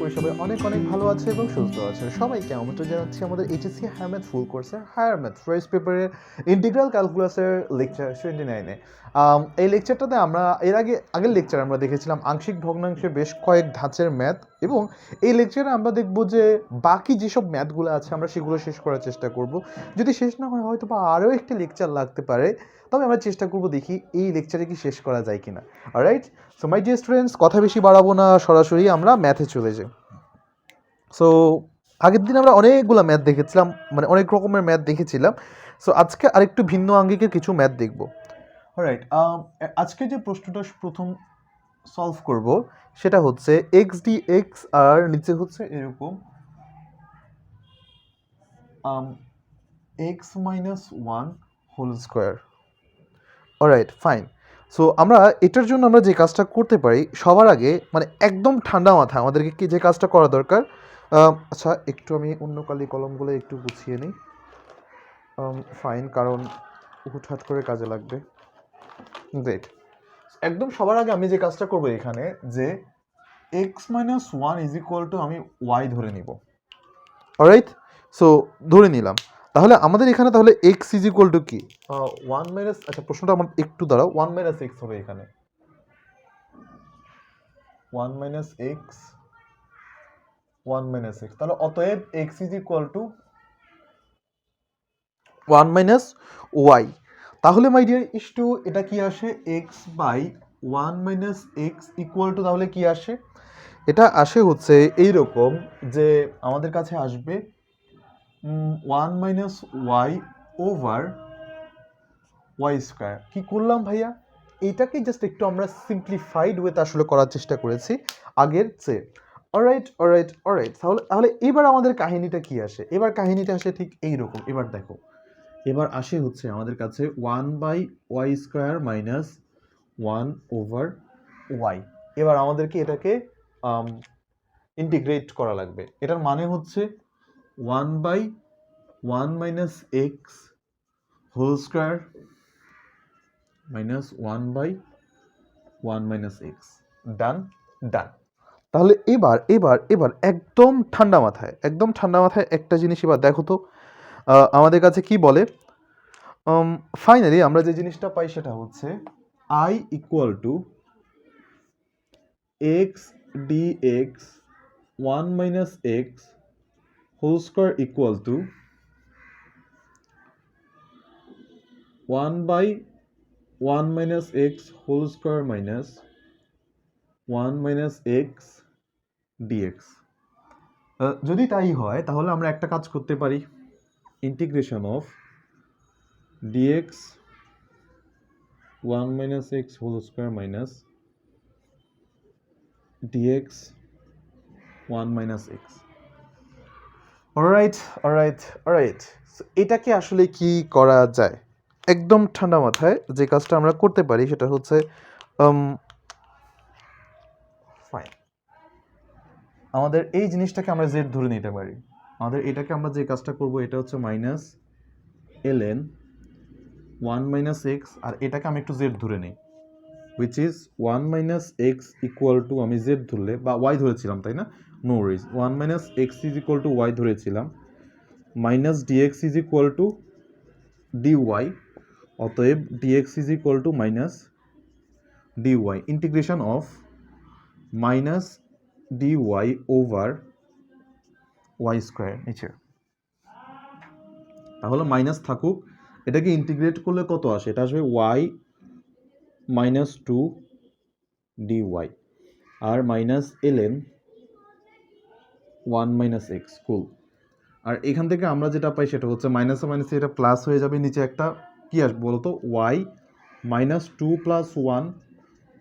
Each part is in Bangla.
করি সবাই অনেক অনেক ভালো আছে এবং সুস্থ আছে। সবাইকে আমন্ত্রণ জানাচ্ছি আমাদের এইচএসসি হায়ার ম্যাথ ফুল কোর্সের হায়ার ম্যাথ ফার্স্ট পেপারের ইন্টিগ্রাল ক্যালকুলাসের লেকচার 29-এ। এই লেকচারটাতে আমরা আগের লেকচার আমরা দেখেছিলাম আংশিক ভগ্নাংশে বেশ কয়েক ধাঁচের ম্যাথ, এবং এই লেকচারে আমরা দেখব যে বাকি যেসব ম্যাথগুলো আছে আমরা সেগুলো শেষ করার চেষ্টা করব। যদি শেষ না হয় হয়তো বা আরও একটি লেকচার লাগতে পারে, তবে আমরা চেষ্টা করব দেখি এই লেকচারে কি শেষ করা যায় কিনা। Alright, so my dear students, কথা বেশি বাড়াবো না, সরাসরি আমরা ম্যাথে চলে যাই। সো আগের দিন আমরা অনেকগুলো ম্যাথ দেখেছিলাম, মানে অনেক রকমের ম্যাথ দেখেছিলাম। সো আজকে আরেকটু ভিন্ন আঙ্গিকের কিছু ম্যাথ দেখব। অলরাইট, আজকে যে প্রশ্নটা প্রথম সলভ করব সেটা হচ্ছে এক্স ডি এক্স আর নিচে হচ্ছে এরকম x minus one whole square. Alright, fine. So আমরা এটার জন্য আমরা যে কাজটা করতে পারি, সবার আগে মানে একদম ঠান্ডা মাথায় আমাদেরকে কি যে কাজটা করা দরকার, আচ্ছা একটু আমি অন্য কালি কলমগুলো একটু গুছিয়ে নিই। ফাইন, কারণ হুটহাট করে কাজে লাগবে। গ্রেট। একদম সবার আগে আমি যে কাজটা করবো এখানে, যে x minus one is equal to আমি ওয়াই ধরে নিব। অলরাইট, সো ধরে নিলাম। তাহলে আমাদের এখানে তাহলে এক্স ইজ ইকুয়াল টু কি, ওয়ান মাইনাস, আচ্ছা প্রশ্নটা আমার একটু দাঁড়াও, ওয়ান মাইনাস এক্স হবে এখানে, one minus x, one minus x. তাহলে অতএব x is equal to one minus y. তাহলে মাই ডিয়ার ইস্টু এটা কি আসে, x by one minus x equal to, তাহলে কি আসে, এটা আসে হচ্ছে এইরকম যে আমাদের কাছে আসবে one minus y over y square. কী করলাম ভাইয়া, এইটাকে জাস্ট একটু আমরা সিম্পলিফাইড ওয়েতে আসলে করার চেষ্টা করেছি আগের চেয়ে। অলরাইট অলরাইট অলরাইট, তাহলে এবার আমাদের কাহিনীটা কি আসে, এবার কাহিনীটা আসে ঠিক এইরকম। এবার দেখো, এবার আসে হচ্ছে আমাদের কাছে one by y square minus one over y. এবার আমাদেরকে এটাকে ইন্টিগ্রেট করা লাগবে। এটার মানে হচ্ছে one by one minus x whole square minus one by one minus x. Done done. তাহলে এবার এবার এবার একদম ঠান্ডা মাথায় একটা জিনিস এবার দেখো তো, আমাদের কাছে কি বলে। ফাইনালি আমরা যে জিনিসটা পাই সেটা হচ্ছে I equal to x D x one minus x whole square equal to one by one minus x whole square minus one minus x dx. যদি তাই হয় তাহলে আমরা একটা কাজ করতে পারি, integration of dx one minus x whole square minus dx one minus x. Alright alright alright, এটাকে আসলে কি করা যায়, একদম ঠান্ডা মাথায় যে কাজটা আমরা করতে পারি সেটা হচ্ছে ফাইন, আমাদের এই জিনিসটাকে আমরা জেড ধরে নিতে পারি। আমাদের এটাকে আমরা যে কাজটা করব এটা হচ্ছে minus L N one minus x, আর এটাকে আমি একটু জেড ধরে নিই, which is one minus x equal to, আমি জেড ধরলে বা ওয়াই ধরেছিলাম তাই না, no worries, one minus x is equal to y ধরেছিলাম, minus d x is equal to d y. অতএব d x is equal to minus d y, integration of minus d y over y square নিচে। তাহলে মাইনাস থাকুক, এটাকে ইন্টিগ্রেট করলে কত আসে, এটা আসবে ওয়াই মাইনাস টু ডিওয়াই আর minus L N one minus x কুল। আর এখান থেকে আমরা যেটা পাই সেটা হচ্ছে মাইনাসে মাইনাসে এটা প্লাস হয়ে যাবে, নিচে একটা কি আসবে বলতো, y minus two plus one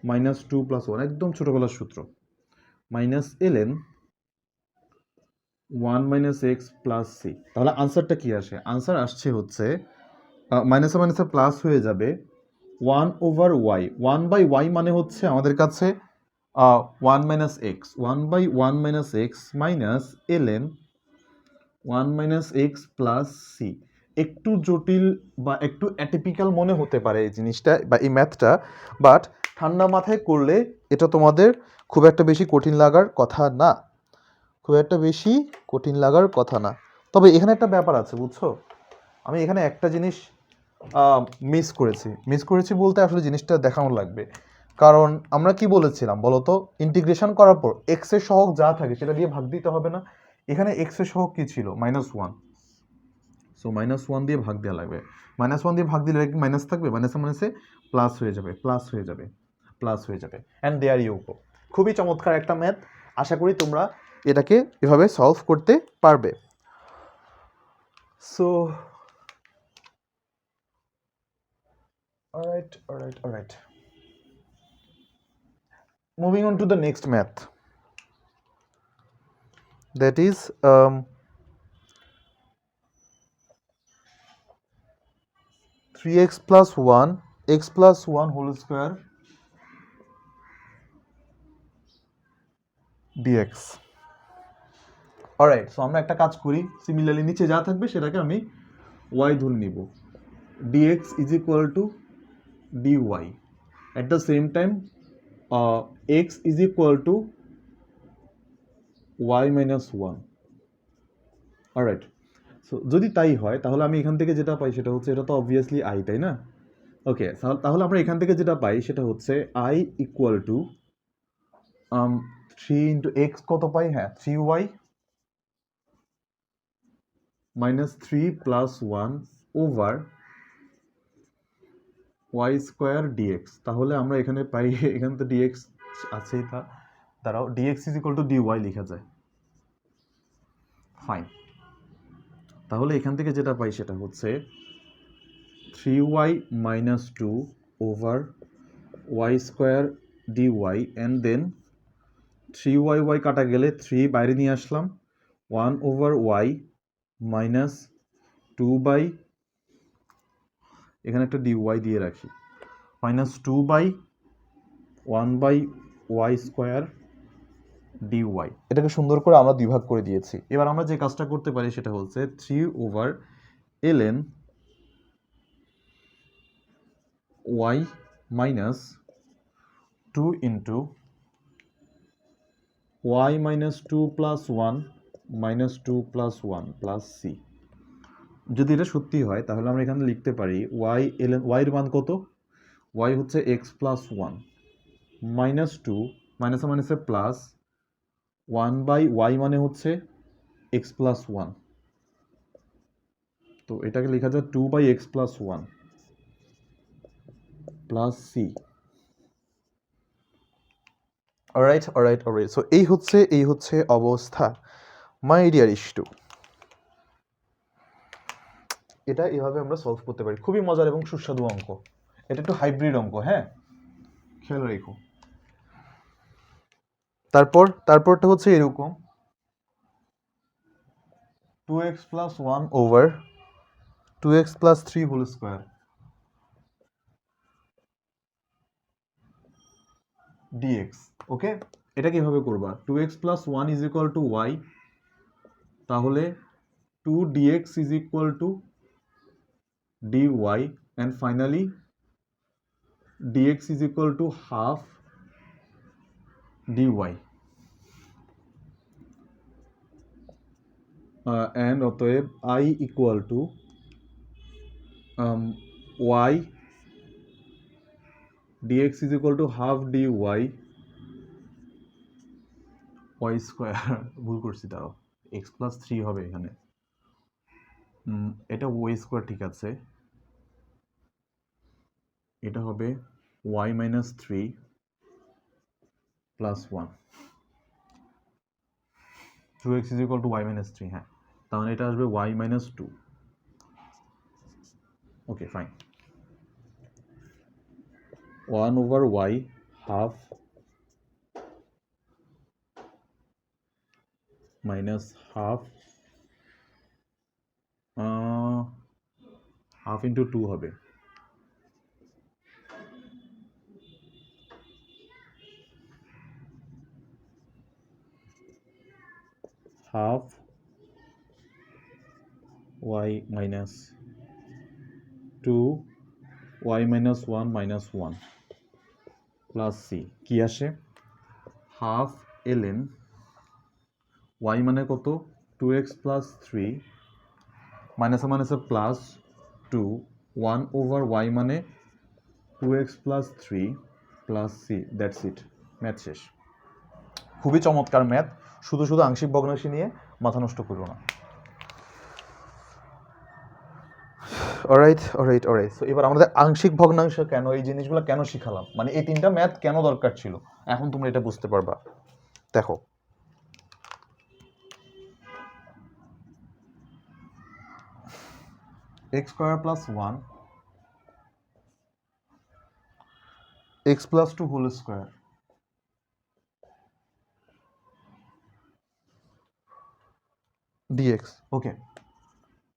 minus two plus one, একদম ছোটোবেলার সূত্র, minus L N one minus x plus c. তাহলে আনসারটা কি আসে, আনসার আসছে হচ্ছে মাইনাসে মাইনাসে প্লাস হয়ে যাবে one over y, one by y মানে হচ্ছে আমাদের কাছে one minus x, one by one minus x minus L N one minus x plus C. একটু জটিল বা একটু অ্যাটিপিক্যাল মনে হতে পারে এই জিনিসটা বা এই ম্যাথটা, বাট ঠান্ডা মাথায় করলে এটা তোমাদের খুব একটা বেশি কঠিন লাগার কথা না। খুব একটা বেশি কঠিন লাগার কথা না। তবে এখানে একটা ব্যাপার আছে, বুঝছো? আমি এখানে একটা জিনিস মিস করেছি বলতে আসলে জিনিসটা দেখানো লাগবে। কারণ আমরা কি বলেছিলাম বলো তো, ইন্টিগ্রেশন করার পর এক্স এর সহগ যা থাকে সেটা দিয়ে ভাগ দিতে হবে না? এখানে এক্স এর সহগ কি ছিল? -1। সো -1 দিয়ে ভাগ দেওয়া লাগবে। -1 দিয়ে ভাগ দিলে মাইনাস থাকবে, মাইনাসে মাইনাসে প্লাস হয়ে যাবে, প্লাস হয়ে যাবে, প্লাস হয়ে যাবে, অ্যান্ড দেয়ার ইউ গো। খুবই চমৎকার একটা ম্যাথ। আশা করি তোমরা এটাকে এভাবে সলভ করতে পারবে। So alright. Moving on to the next math. That is 3x plus 1 x plus 1 whole square dx. Alright, so আমরা একটা কাজ করি, সিমিলারলি নিচে যা থাকবে সেটাকে আমি y ধরে নিব। dx is equal to dy. At the same time x is equal to y minus 1. Alright, so যদি তাই হয় তাহলে আমি এখান থেকে যেটা পাই সেটা হচ্ছে, এটা তো অবভিয়াসলি i, তাই না? ওকে, তাহলে আমরা এখান থেকে যেটা পাই সেটা হচ্ছে i equal to 3 into x কত পাই? হ্যাঁ, 3y minus 3 plus 1 over y square dx. তাহলে আমরা এখানে পাই, এখানে তো ডিএক্স আছেই, তা দাঁড়াও, dx is equal to dy লেখা যায়। ফাইন, তাহলে এখান থেকে যেটা পাই সেটা হচ্ছে 3y minus 2 over y square dy, and then 3y কাটা গেলে 3 বাইরে নিয়ে আসলাম, 1 ওভার ওয়াই মাইনাস 2 বাই, এখানে একটা ডিওয়াই দিয়ে রাখি, minus 2 by 1 by y square dy. এটাকে সুন্দর করে আমরা দুই ভাগ করে দিয়েছি। এবার আমরা যে কাজটা করতে পারি সেটা হচ্ছে 3 over ln y minus 2 into y minus 2 plus 1 minus 2 plus 1 plus c। যদি এটা সত্যি হয় তাহলে আমরা এখানে লিখতে পারি y ln y এর মান কত? y হচ্ছে x প্লাস 1 মাইনাস 2 মাইনাসে মাইনাসে প্লাস 1 বাই y মানে হচ্ছে x প্লাস 1, তো এটাকে লেখা যায় 2 by x plus 1 plus c। Alright, so এই হচ্ছে অবস্থা মাই ডিয়ার ইস্টু। এটা এভাবে আমরা সলভ করতে পারি, খুবই মজার এবং সুস্বাদু অঙ্ক। এটা একটু হাইব্রিড অঙ্ক, হ্যাঁ, খেয়াল রেখো। তারপরটা হচ্ছে এরকম 2x plus 1 over 2x plus 3 whole square dx। Okay, এটা কিভাবে করবা? 2x plus 1 is equal to y, তাহলে 2 dx is equal to dy, and finally dx is equal to half dy, and অতএব i equal to y dx is equal to half dy y square, ভুল করছি, তাও x প্লাস 3 হবে এখানে, এটা y স্কোয়ার, ঠিক আছে, এটা হবে y minus 3 plus 1, 2x is equal to y minus 3, হ্যাঁ, তাহলে এটা আসবে y minus 2। Okay, fine, 1 over y half minus half, half into 2 হবে, half y minus 2 y minus 1 minus 1 plus c, কি আসে? হাফ ln ওয়াই মানে কত 2x প্লাস 3 মাইনাসে মাইনাসে প্লাস 2 1/y মানে 2x plus 3 plus C, that's it, math শেষ। খুবই চমৎকার ম্যাথ, শুধু শুধু আংশিক ভগ্নাংশ নিয়ে মাথা নষ্ট করো না। অলরাইট। সো এবার আমাদের আংশিক ভগ্নাংশ কেন, এই জিনিসগুলো কেন শিখালাম, মানে এই তিনটা ম্যাথ কেন দরকার ছিল, এখন তোমরা এটা বুঝতে পারবা। দেখো x square plus 1 x plus 2 whole square dx, okay,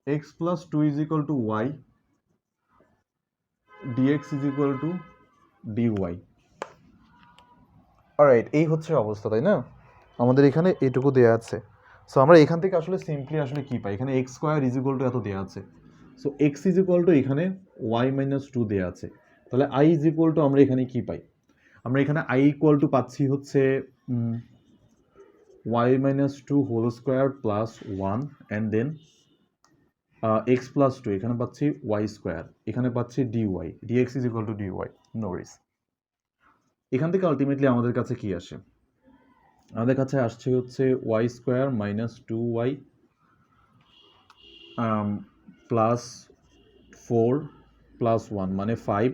x plus 2 is equal to y, dx is equal to dy. Alright, এই হচ্ছে অবস্থা, তাই না? আমাদের এখানে এটুকু দেয়া আছে। সো আমরা এখান থেকে আসলে সিম্পলি আসলে কি পাই, এখানে x square is equal to এত দেয়া আছে, so x is equal two এখানে y মাইনাস 2 দেয়া আছে, তাহলে i ইজ ইকুয়াল টু আমরা এখানে কি পাই, আমরা এখানে i ইকুয়াল টু পাচ্ছি হচ্ছে y minus 2 whole square plus 1 and then x plus 2, এখানে পাচ্ছি y স্কোয়ার, এখানে পাচ্ছি dy, dx is equal to dy, no worries. এখান থেকে আলটিমেটলি আমাদের কাছে কি আসে, আমাদের কাছে আসছে হচ্ছে y square minus 2y plus 4 plus 1 মানে 5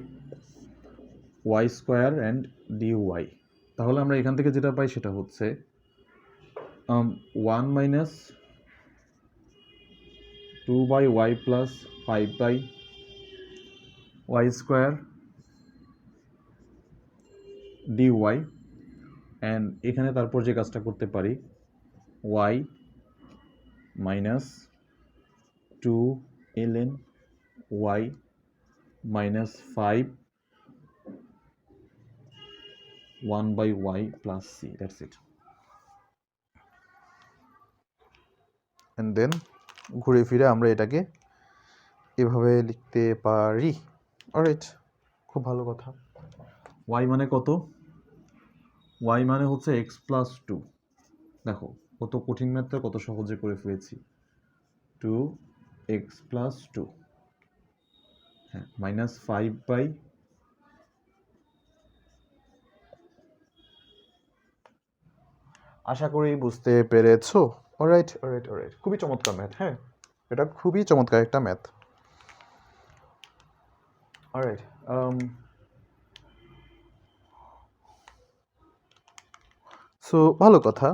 y স্কোয়ার অ্যান্ড dy। তাহলে আমরা এখান থেকে যেটা পাই সেটা হচ্ছে 1 minus 2/y plus 5/y square dy, and এখানে তারপর যে কাজটা করতে পারি y minus 2 ln y minus 5 1/y plus c, that's it. And then ঘুরে ফিরে আমরা এটাকে এভাবে লিখতে পারি। অলরাইট, খুব ভালো কথা। y মানে কত, y মানে হচ্ছে x প্লাস 2, দেখো কত কঠিন ম্যাথটা কত সহজে করে ফেলেছি, 2x প্লাস 2, হ্যাঁ, মাইনাস 5/, আশা করি বুঝতে পেরেছো। অলরাইট, খুবই চমৎকার ম্যাথ, হ্যাঁ, এটা খুবই চমৎকার একটা ম্যাথ। অলরাইট, সো ভালো কথা।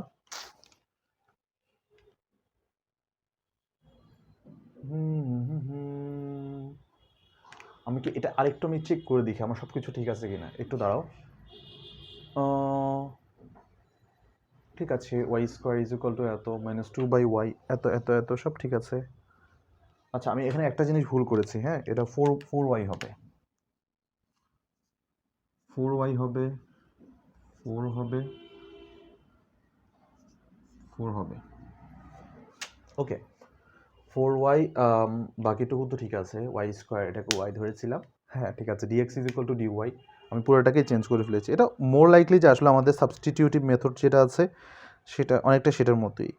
আমি কি এটা আরেকটু আমি চেক করে দেখি আমার সব কিছু ঠিক আছে কিনা, একটু দাঁড়াও। ঠিক আছে, y square is equal to এত মাইনাস 2/y, এত এত এত সব ঠিক আছে। আচ্ছা, আমি এখানে একটা জিনিস ভুল করেছি, হ্যাঁ, এটা 4y হবে, 4y হবে, 4 হবে, 4 হবে, ওকে, 4y, বাকিটুকু তো ঠিক আছে, y স্কোয়ার এটাকে y ধরেছিলাম, হ্যাঁ ঠিক আছে, dx is equal to dy, আমি পুরোটাকে চেঞ্জ করে ফেলেছি। এটা মোর লাইকলি যে আসলে আমাদের সাবস্টিটিউটিভ মেথড যেটা আছে সেটা অনেকটা সেটার মতোই।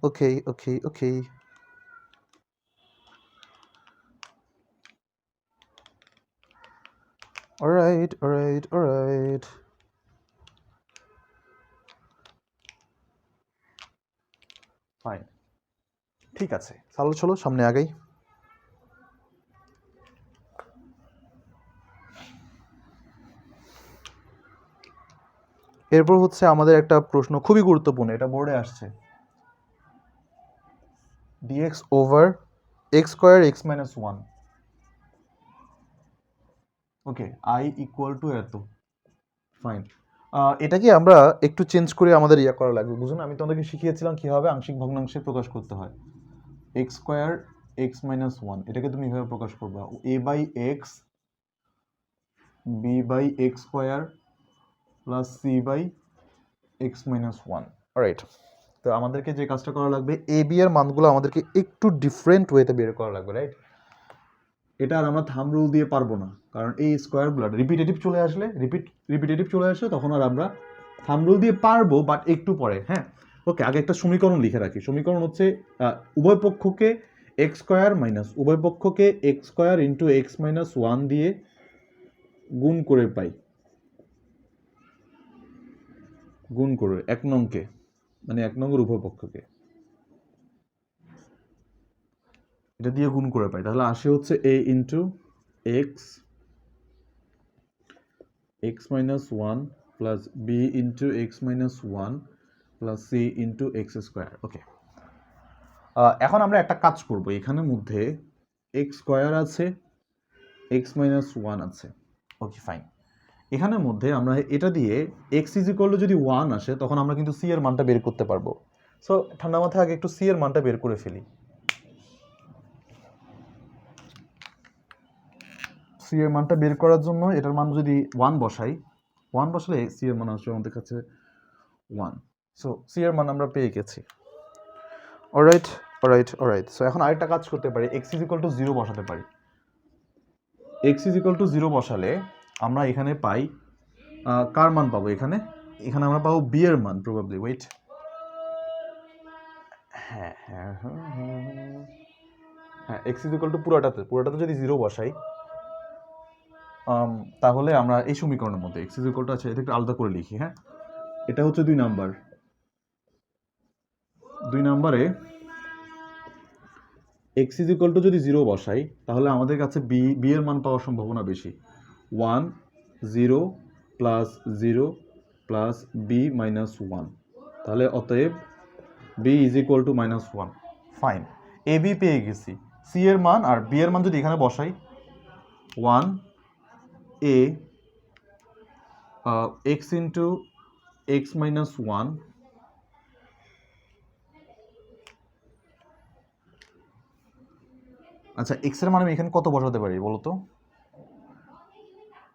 ওকে। অলরাইট। ফাইন, ঠিক আছে, তাহলে চলো সামনে আগাই। এরপর হচ্ছে আমাদের একটা প্রশ্ন খুবই গুরুত্বপূর্ণ, এটা বোর্ডে আসছে, dx over x square x minus 1, okay, i equal to এত, ফাইন। এটাকে আমরা একটু চেঞ্জ করে আমাদের ইয়া করা লাগবে, বুঝুন, আমি তোমাদেরকে শিখিয়েছিলাম কীভাবে আংশিক ভগ্নাংশে প্রকাশ করতে হয়। এক্স স্কোয়ার এক্স মাইনাস 1, এটাকে তুমি এভাবে প্রকাশ করবা a/x b/x square plus c/x minus 1, right. তো আমাদেরকে যে কাজটা করা লাগবে, এ বি এর মানগুলো আমাদেরকে একটু ডিফারেন্ট ওয়েতে বের করা লাগবে, রাইট। এটা আর আমরা থাম্ব রুল দিয়ে পারবো না, কারণ এই স্কোয়ারগুলো রিপিটেটিভ চলে আসলে তখন আর আমরা থাম্ব রুল দিয়ে পারবো, বাট একটু পরে। হ্যাঁ, ওকে, আগে একটা সমীকরণ লিখে রাখি। সমীকরণ হচ্ছে উভয় পক্ষকে x square into x minus one দিয়ে গুণ করে পাই, গুণ করে এক নংকে, মানে এক নংয়ের উভয় পক্ষকে এটা দিয়ে গুণ করে পাই। তাহলে আসে হচ্ছে a into x minus one plus B into x minus one plus C into x square. Okay, এখন আমরা একটা কাজ করব, এখানের মধ্যে এক্স স্কোয়ার আছে, এক্স মাইনাস ওয়ান আছে। ওকে ফাইন, এখানের মধ্যে আমরা এটা দিয়ে এক্স ইজ ইকুয়াল টু যদি ওয়ান আসে তখন আমরা কিন্তু সি এর মানটা বের করতে পারবো। সো ঠান্ডা মাথায় আগে একটু সি এর মানটা বের করে ফেলি। সি এর মানটা বের করার জন্য এটার মান যদি ওয়ান বসালে সি এর মান আসবে আমাদের কাছে ওয়ান। সো সি এর মান আমরা পেয়ে গেছি। অলরাইট। সো এখন আরেকটা কাজ করতে পারি, x is equal to zero বসাতে পারি। X is equal to zero বসালে আমরা এখানে পাই কার মান পাবো, এখানে আমরা পাবো বি এর মান প্রবাবলি। ওয়েট, হ্যাঁ, এক্স ইজ ইকুয়াল টু পুরোটাতে যদি জিরো বসাই তাহলে আমরা এই সমীকরণের মধ্যে এক্স ইজ ইকুয়াল টু, আচ্ছা এটা একটু আলাদা করে লিখি। হ্যাঁ, এটা হচ্ছে 2 নাম্বারে এক্স ইজ ইকুয়াল টু যদি জিরো বসাই তাহলে আমাদের কাছে বি এর মান পাওয়ার সম্ভাবনা বেশি। 1 0 প্লাস 0 প্লাস বি মাইনাস 1, তাহলে অতএব B is equal to minus 1। Fine, A B পেয়ে গেছি। সি এর মান আর বি এর মান যদি এখানে বসাই, 1 এ এক্স ইন্টু এক্স মাইনাস 1 আচ্ছা, এক্স এর মান আমি এখানে কত বসাতে পারি বলো তো?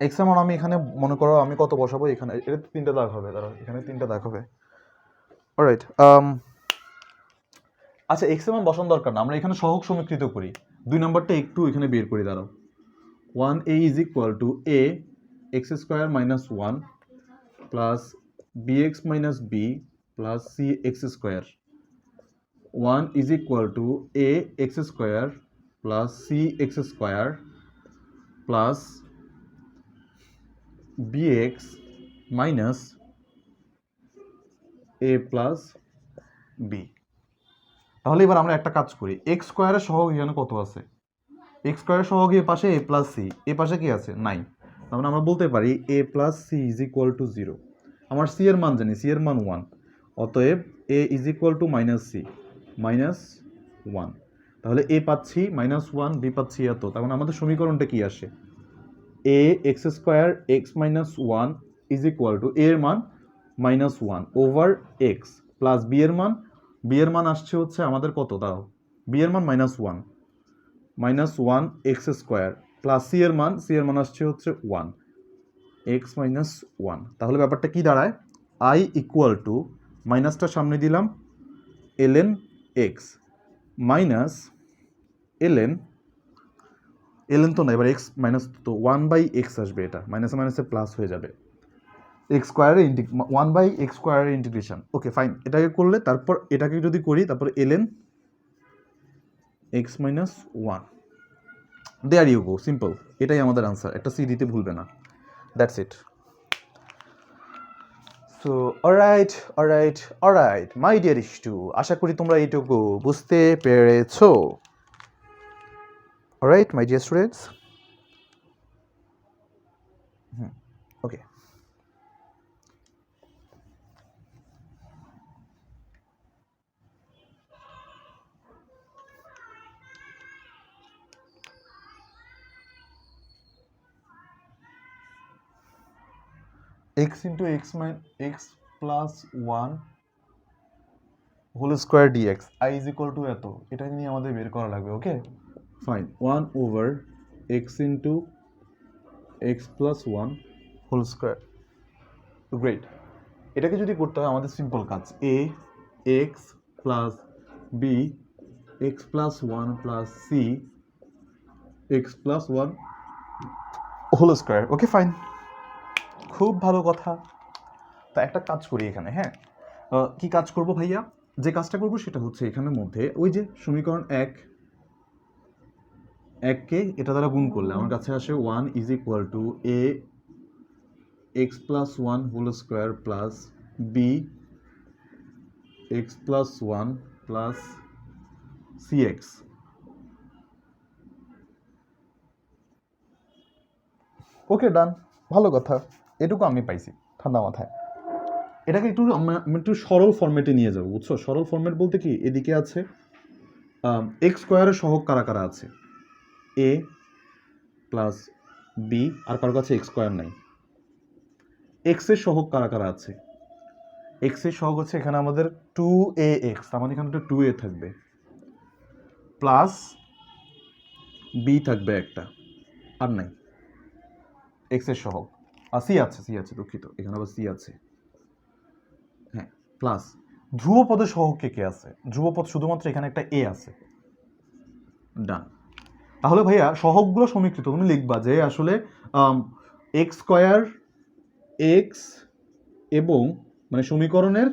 এক্স এর মান আমি এখানে মনে করো আমি কত বসাবো, এখানে এটা 3টা দাগ হবে, দাঁড়াও এখানে 3টা দাগ হবে। অলরাইট, আচ্ছা এক্স এর মান বসানোর দরকার না, আমরা এখানে সহগ সমীকৃত করি। 2 নাম্বারটা একটু এখানে বের করি, দাঁড়াও। 1a is equal to A x square minus 1 plus bx minus B plus C x square. 1 is equal to A x square plus C x square plus bx minus A plus B. তাহলে এবার আমরা একটা কাজ করি, এক্স স্কোয়ারের সহগ এখানে কত আছে? এক্স স্কোয়ারের সহগ এ পাশে এ প্লাস সি, এ পাশে কি আছে? নাই। তার মানে আমরা বলতে পারি a plus C is equal to 0। আমার সি এর মান জানি, সি এর মান 1, অতএব a is equal to minus c minus 1। তাহলে এ পাচ্ছি মাইনাস 1, বি পাচ্ছি এত। তার মানে আমাদের সমীকরণটা কি আসে? A x square x minus 1 is equal to এর মান minus 1 over x plus b এর মান আসছে হচ্ছে আমাদের কত দাও? বি এর মান minus 1 x square plus C এর মান আসছে হচ্ছে 1 এক্স মাইনাস 1। তাহলে ব্যাপারটা কি দাঁড়ায়? আই ইকুয়াল টু, মাইনাসটা সামনে দিলাম, ln এক্স মাইনাস ln তো না, এবার এক্স মাইনাস তো 1/x আসবে, এটা মাইনাসে মাইনাসে প্লাস হয়ে যাবে, এক্স স্কোয়ারের 1/x স্কোয়ারের ইন্টিগ্রেশন। ওকে ফাইন, এটাকে করলে তারপর এটাকে যদি করি তারপর ln x minus 1, there you go, simple. এটাই আমাদের আনসার, একটা সি দিতে ভুলবে না। That's it. So alright my dear ইস্টু, আশা করি তোমরা এইটুকু বুঝতে পেরেছো। Alright my dear students, okay. x into x plus 1 whole square dx i is equal to এত, এটা নিয়ে আমাদের বের করা লাগবে। Okay fine, 1 over x into x plus 1 whole স্কোয়ার। গ্রেট, এটাকে যদি করতে হয় আমাদের সিম্পল কাজ, a x plus b x plus 1 plus c x plus 1 whole square. Okay fine, খুব ভালো কথা। তা একটা কাজ করি এখানে, হ্যাঁ কি কাজ করব ভাইয়া, যে কাজটা করব সেটা হচ্ছে এখানের মধ্যে ওই যে সমীকরণ এককে এটা দ্বারা গুণ করলে আমার কাছে আসে 1 is equal to A x plus one whole square plus B x plus one plus C x. Okay done, ভালো কথা, এটুকু আমি পাইছি ঠান্ডা মাথায়। এটাকে একটু আমি একটু সরল ফরম্যাটে নিয়ে যাবো, বুঝছো? সরল ফরম্যাট বলতে কি, এদিকে আছে এক্স স্কোয়ারের সহগ কারা কারা আছে, এ প্লাস বি, আর কারো কাছে এক্স স্কোয়ার নাই। এক্স এর সহগ কারা কারা আছে, এক্স এর সহগ হচ্ছে এখানে আমাদের 2ax, তার মানে এখানে একটা 2a থাকবে, প্লাস বি থাকবে একটা, আর নাই এক্স এর সহগ, আর সি আছে দুঃখিত, এখানে আবার সি আছে, হ্যাঁ প্লাস ধ্রুবপদের সহগ কে কে আছে, ধ্রুবপদ শুধুমাত্র এখানে একটা এ আছে, ডান। তাহলে ভাইয়া সহগগুলো সমীকৃত, তুমি লিখবা যে আসলে এক্স স্কোয়ার এক্স এবং মানে সমীকরণের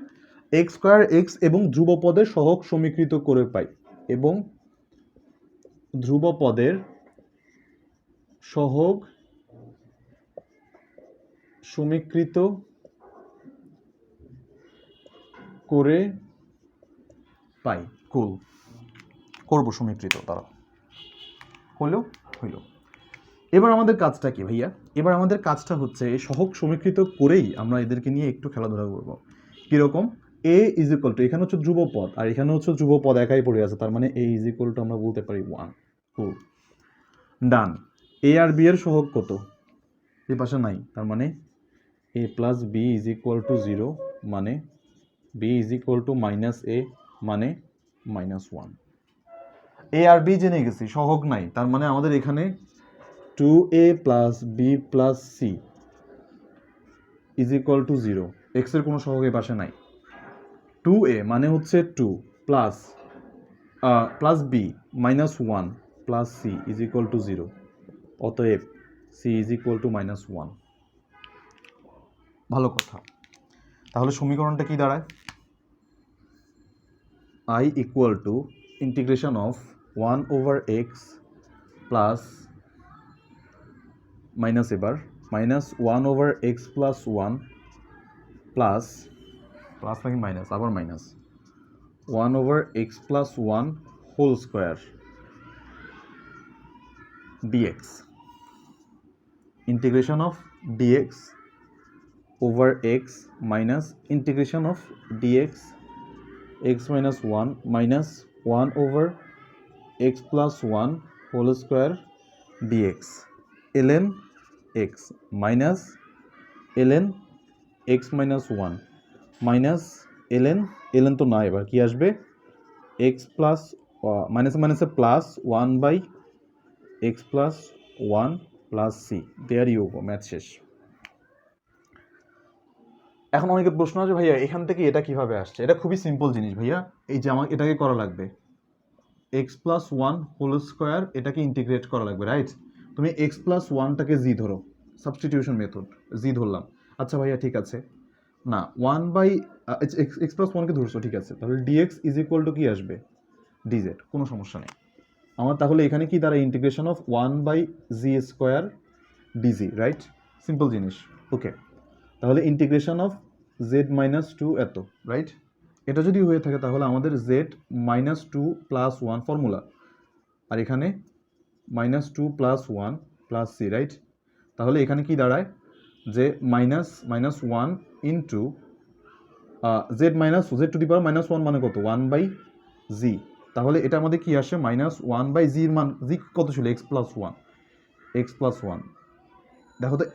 এক্স স্কোয়ার এক্স এবং ধ্রুবপদের সহগ সমীকৃত করে পাই, এবং ধ্রুবপদের সহগ সমীকৃত করে পাই। কুল, করবো সমীকৃত, তারা হলো হইল। এবার আমাদের কাজটা কি ভাইয়া, এবার আমাদের কাজটা হচ্ছে সহগ সমীকৃত করেই আমরা এদেরকে নিয়ে একটু খেলাধুলা করবো। কিরকম, এ ইজ ইকুয়াল টু, এখানে হচ্ছে ধ্রুবপদ আর এখানে হচ্ছে ধ্রুবপদ একাই পড়ে আছে, তার মানে এ ইজ ইকুয়াল টু আমরা বলতে পারি 1। কুল, ডান। এ আর বি এর সহগ কত, এই পাশে নাই, তার মানে a plus B is equal to 0, মানে b is equal to minus a, মানে -1। এ আর বি জেনে গেছি, সহগ নাই, তার মানে আমাদের এখানে 2a plus B plus C is equal to 0, x এর কোনো সহগ এই পাশে নাই। 2a মানে হচ্ছে 2 plus plus B -1 plus C is equal to 0, অতএব সি ইজ ইকুয়াল টু -1। ভালো কথা, তাহলে সমীকরণটা কি দাঁড়ায়, i equal to integration of 1/x plus minus, এবার -1/x প্লাস 1 প্লাস প্লাস নাকি মাইনাস, আবার minus 1/x plus 1 whole square dx, integration of dx over x minus integration of dx x minus 1 minus 1/x plus 1 whole square dx ln x minus ln x minus 1 minus ln তো না, এবার কি আসবে, x plus মাইনাস মাইনাসে plus 1/x plus 1 plus c, there you go, math শেষ। এখন অনেকের প্রশ্ন আছে ভাইয়া এখান থেকে এটা কিভাবে আসছে, এটা খুবই সিম্পল জিনিস ভাইয়া, এই যে আমার এটাকে করা লাগবে এক্স প্লাস 1 হোল স্কোয়ার, এটাকে ইন্টিগ্রেট করা লাগবে, রাইট? তুমি এক্স প্লাস 1টাকে জি ধরো, সাবস্টিটিউশন মেথড, জি ধরলাম, আচ্ছা ভাইয়া ঠিক আছে, না 1 এক্স প্লাস 1কে ধরছো, ঠিক আছে, তাহলে ডিএক্স ইজ ইকুয়াল টু কি আসবে, ডিজেড, কোনো সমস্যা নেই আমার। তাহলে এখানে কি দ্বারা ইন্টিগ্রেশন অফ 1/জি স্কোয়ার ডিজি, রাইট? সিম্পল জিনিস, ওকে। তাহলে ইন্টিগ্রেশন অফ z-2 এত, রাইট? এটা যদি হয়ে থাকে তাহলে আমাদের z-2 প্লাস 1 ফর্মুলা, আর এখানে -2 প্লাস 1 প্লাস সি, রাইট? তাহলে এখানে কি দাঁড়ায় যে -1 ইন্টু z টু দি পাওয়ার -1 মানে কত, 1/জি। তাহলে এটা আমাদের কি আসে, -1/জির মান, জি কত ছিল, x প্লাস 1। দেখো তো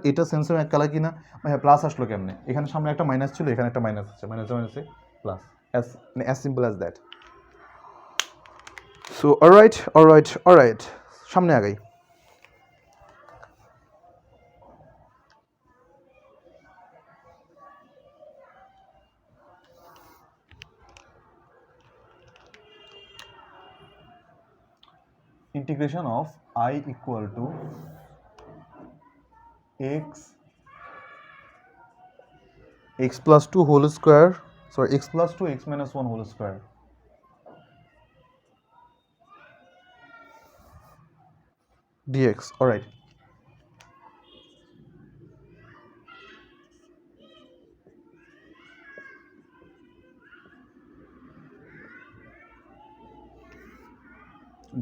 এটা সেন্সর এক কালা কিনা, হ্যাঁ প্লাস আসলো কেমনে, এখানে সামনে একটা মাইনাস ছিল, এখানে একটা মাইনাস আছে, মাইনাসে plus, as simple as that. So alright, সামনে আগাই। Integration of i equal two x x plus 2 whole square, sorry, x plus 2 x minus 1 whole square. Dx, all right.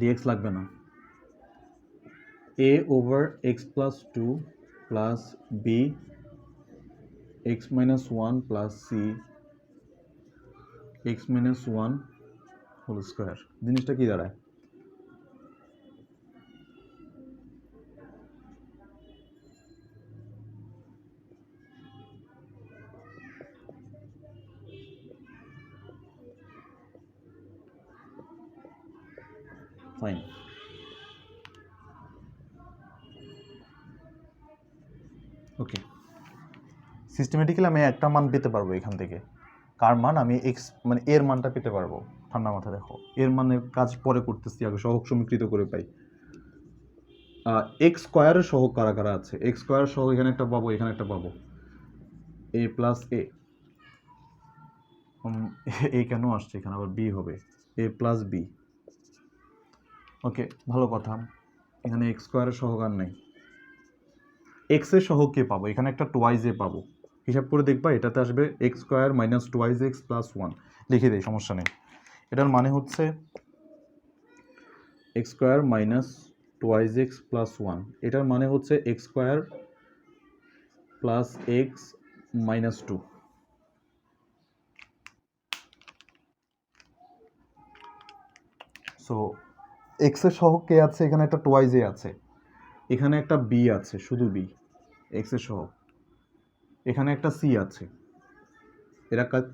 dx লাগবে না, a over x plus 2 plus b x minus 1 plus c x minus 1 whole square. জিনিসটা কি দাঁড়ায়? ফাইন, ওকে। সিস্টেমেটিক্যালি আমি একটা মান পেতে পারবো এখান থেকে। কার মান? আমি এক্স মানে এর মানটা পেতে পারবো। ঠান্ডা মাথা দেখো, এর মানের কাজ পরে করতেছি, আগে সহগ সমীকৃত করে পাই। এক্স স্কোয়ারের সহগ কারা কারা আছে? এক্স স্কোয়ার সহগ এখানে একটা পাবো, এখানে একটা পাবো, এ প্লাস এ কেন আসছে এখানে, আবার বি হবে, এ প্লাস বি। ওকে, ভালো কথা। এখানে এক্স স্কোয়ারের সহগ আর নাই, এক্স এর সহগ কে পাবো? এখানে একটা টোয়াইজ এ পাবো, হিসাব করে দেখবা এটাতে আসবে x square minus twice x plus 1। লিখে দেই, সমস্যা নেই। এটার মানে হচ্ছে x square minus twice x plus 1, এটার মানে হচ্ছে x square plus x minus 2। So x এর সহগ কে আছে? এখানে একটা টোয়াইজ এ আছে, এখানে একটা বি আছে, শুধু বি এক্স এর সহগ, এখানে একটা সি আছে,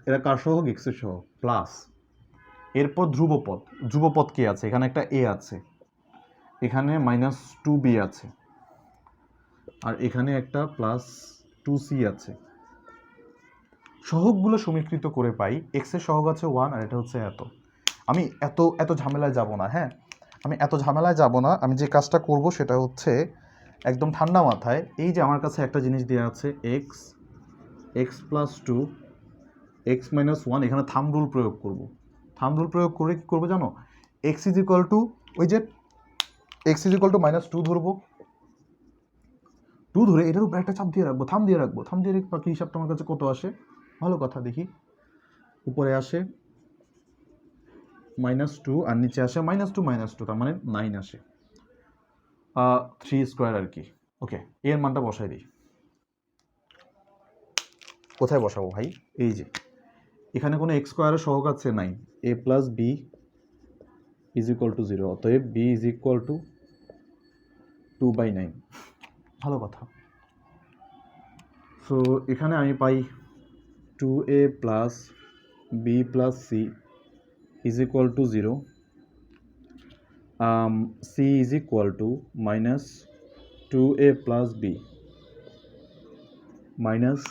এরা কার সহগ? এক্স এর সহগ, প্লাস এরপর ধ্রুবপদ, ধ্রুবপদ কে আছে? এখানে একটা এ আছে, এখানে মাইনাস 2b আছে, আর এখানে একটা প্লাস 2c আছে। সহগগুলো সমীকৃত করে পাই, এক্স এর সহগ আছে 1 আর এটা হচ্ছে এত। আমি এত ঝামেলায় যাব না, হ্যাঁ, আমি এত ঝামেলায় যাব না। আমি যে কাজটা করব সেটা হচ্ছে একদম ঠান্ডা মাথায়, এই যে আমার কাছে একটা জিনিস দেওয়া আছে এক্স প্লাস 2 এক্স মাইনাস 1, এখানে থাম্ব রুল প্রয়োগ করব। থাম্ব রুল প্রয়োগ করে কী করবো জানো? এক্স ইজ ইকুয়াল টু, ওই যে x is equal to minus 2 ধরবো, 2 ধরে এটার উপর একটা চাপ দিয়ে রাখবো, থাম দিয়ে রাখবো, থাম দিয়ে বাকি হিসাবটা আমার কাছে কত আসে? ভালো কথা, দেখি। উপরে আসে -2 আর নিচে আসে -2, তার মানে 9 আসে, 3 স্কোয়ার আর কি। ওকে, এর মানটা বসাই দিই। কোথায় বসাবো ভাই? এই যে এখানে কোনো এক্স স্কোয়ারের সহগ আছে? নাই। A plus B is equal to 0, অতএব বি ইজ ইকুয়াল টু 2/9। ভালো কথা। সো এখানে আমি পাই 2a plus B plus C is equal to 0, c is equal to minus 2a plus b minus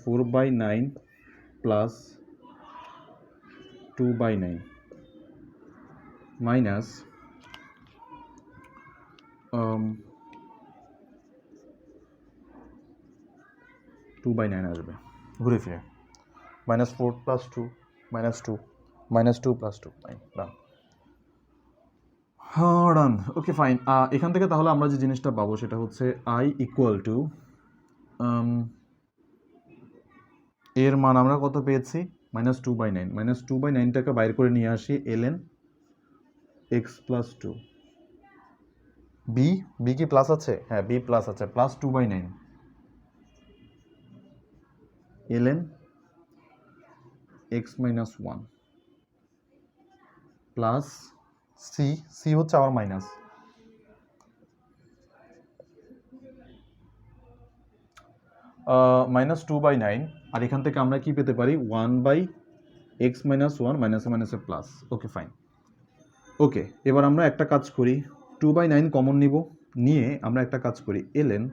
4/9 plus 2/9 minus 2/9 আসবে ঘুরে ফিরে, -4 plus 2 -2 plus 2, ডান। হ্যাঁ, ডান। ওকে, ফাইন। এখান থেকে তাহলে আমরা যে জিনিসটা পাবো সেটা হচ্ছে i ইকুয়াল টু, এর মান আমরা কত পেয়েছি? -2/9, -2/9টাকে বাইর করে নিয়ে আসি, ln x প্লাস 2। বি কি প্লাস আছে? হ্যাঁ, বি প্লাস আছে, plus 2/9 ln x minus 1 plus C হচ্ছে আবার মাইনাস -2/9, আর এখান থেকে আমরা কি পেতে পারি? 1/x মাইনাস 1, মাইনাসে মাইনাসে প্লাস। ওকে, ফাইন। ওকে, এবার আমরা একটা কাজ করি, 2/9 কমন নিব, নিয়ে আমরা একটা কাজ করি, ln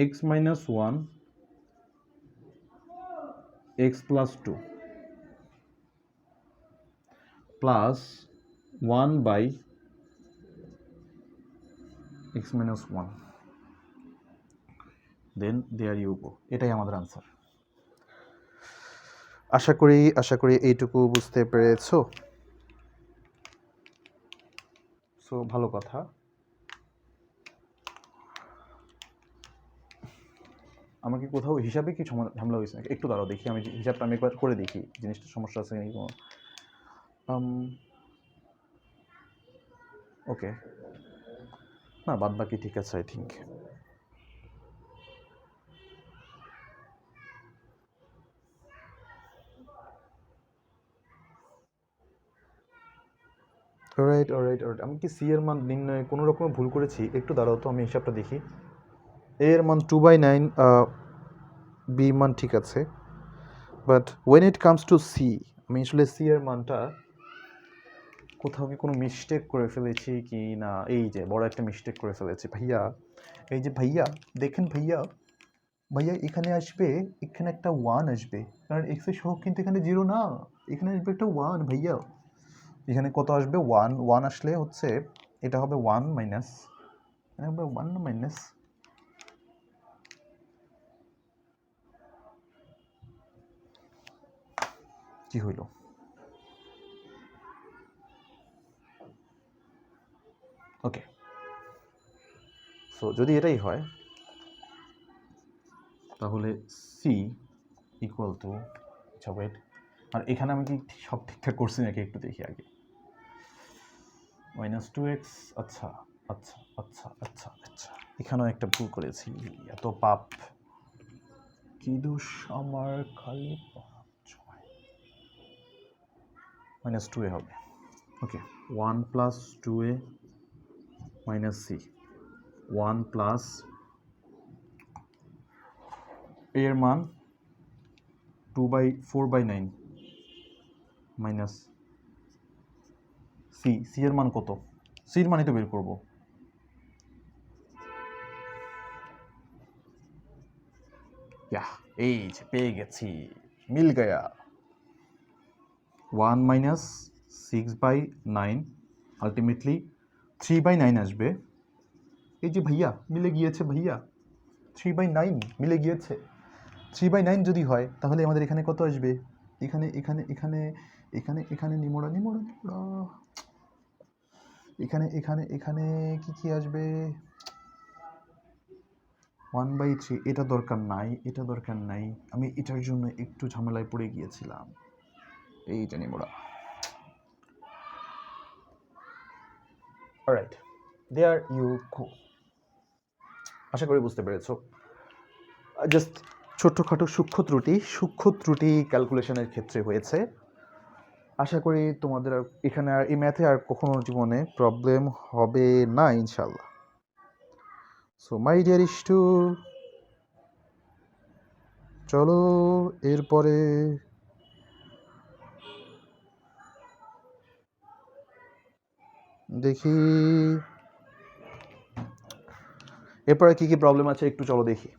x minus 1 x plus 2 plus 1/x minus 1 then there you go. এটাই আমাদের আনসার। আশা করি এইটুকু বুঝতে পেরেছো। সো ভালো কথা। আমাকে কোথাও হিসাবে কি ঝামেলা হয়েছে নাকি? একটু দাঁড়াও দেখি, আমি হিসাবটা আমি একবার করে দেখি জিনিসটা সমস্যা আছে নাকি কোনো। ওকে, না বাদ বাকি ঠিক আছে I think. Alright alright alright. আমি কি সি এর মান নির্ণয়ে কোনো রকম ভুল করেছি? একটু দাঁড়াও তো, আমি হিসাবটা দেখি। এ এর মান 2/9, বি মান ঠিক আছে, but when it comes to C, আমি আসলে সি এর মানটা কোথাও কি কোনো মিস্টেক করে ফেলেছি কি না? এই যে বড় একটা মিস্টেক করে ফেলেছি ভাইয়া। এই যে ভাইয়া দেখেন ভাইয়া, ভাইয়া এখানে আসবে, এখানে একটা 1 আসবে, কারণ এক্স এর সহগ কিন্তু এখানে 0 না, এখানে আসবে একটা 1 ভাইয়া। এখানে কত আসবে? 1। 1 আসলে হচ্ছে এটা হবে 1 মাইনাস, এখানে হবে 1 মাইনাস, কি হইল? ওকে, সো যদি এটাই হয় তাহলে সি ইকুয়াল টু, আচ্ছা ওয়েট, আর এখানে আমি কি সব ঠিকঠাক করছি নাকি একটু দেখি আগে। -2x, আচ্ছা আচ্ছা আচ্ছা আচ্ছা আচ্ছা, এখানেও একটা ভুল করেছি। এত পাপ, কি দোষ আমার, খালি -2a হবে। ওকে, 1 প্লাস 2a মাইনাস সি, 1 প্লাস এর মান 4/9 মাইনাস সি, সি এর মান কত? সির মানই তো বের করবো। এই যে পেয়ে গেছি, মিল গয়া। 1 মাইনাস 6/9 আলটিমেটলি 3/9 আসবে। এই যে ভাইয়া মিলে গিয়েছে, ভাইয়া 3/9 মিলে গিয়েছে। 3/9 যদি হয় তাহলে আমাদের এখানে কত আসবে? এখানে এখানে এখানে এখানে এখানে নিমোড়া নিমোড়া নিমোড়া, এখানে এখানে এখানে কি কি আসবে? 1/3। এটা দরকার নাই, এটা দরকার নাই, আমি এটার জন্য একটু ঝামেলায় পড়ে গিয়েছিলাম। এই যে নিমোড়া। অলরাইট, দেয়ার ইউ গো। আশা করি বুঝতে পেরেছো। জাস্ট ছোট্টখাটো সূক্ষ্ম ত্রুটি ক্যালকুলেশনের ক্ষেত্রে হয়েছে। আশা করি তোমাদের এখানে আর এই ম্যাথে আর কখনো জীবনে প্রবলেম হবে না ইনশাল্লাহ। সো মাই ডিয়ার ইস্টু, চলো এরপরে দেখি এরপরে কি কি প্রবলেম আছে, একটু চলো দেখি।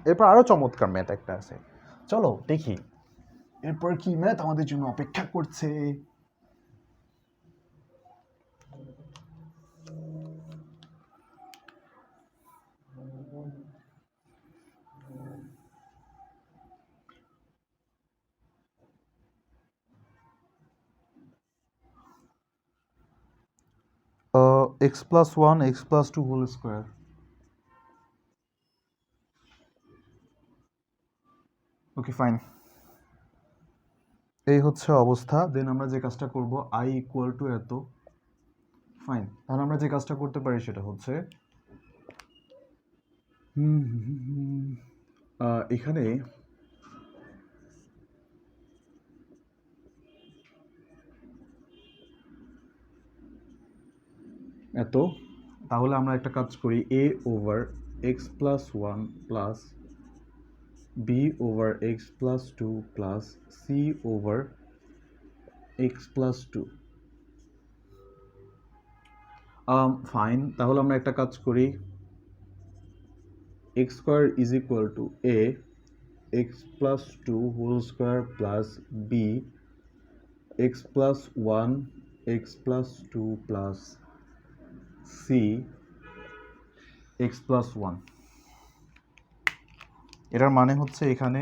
এরপর আরো চমৎকার ম্যাথ একটা আছে, চলো দেখি এরপর কি ম্যাথ আমাদের জন্য অপেক্ষা করছে। x+1 x+2 whole square. Okay fine, এই হচ্ছে অবস্থা। দেন আমরা যে কাজটা করব, i ইকুয়াল টু এত, ফাইন। তাহলে আমরা যে কাজটা করতে পারি সেটা হচ্ছে এখানে এত, তাহলে আমরা একটা কাজ করি, a over x+1 plus b over x+2 plus c over x+2। Fine, তাহলে আমরা একটা কাজ করি, x square is equal to a x+2 whole square plus b x+1 x+2 plus c x plus one. এটার মানে হচ্ছে এখানে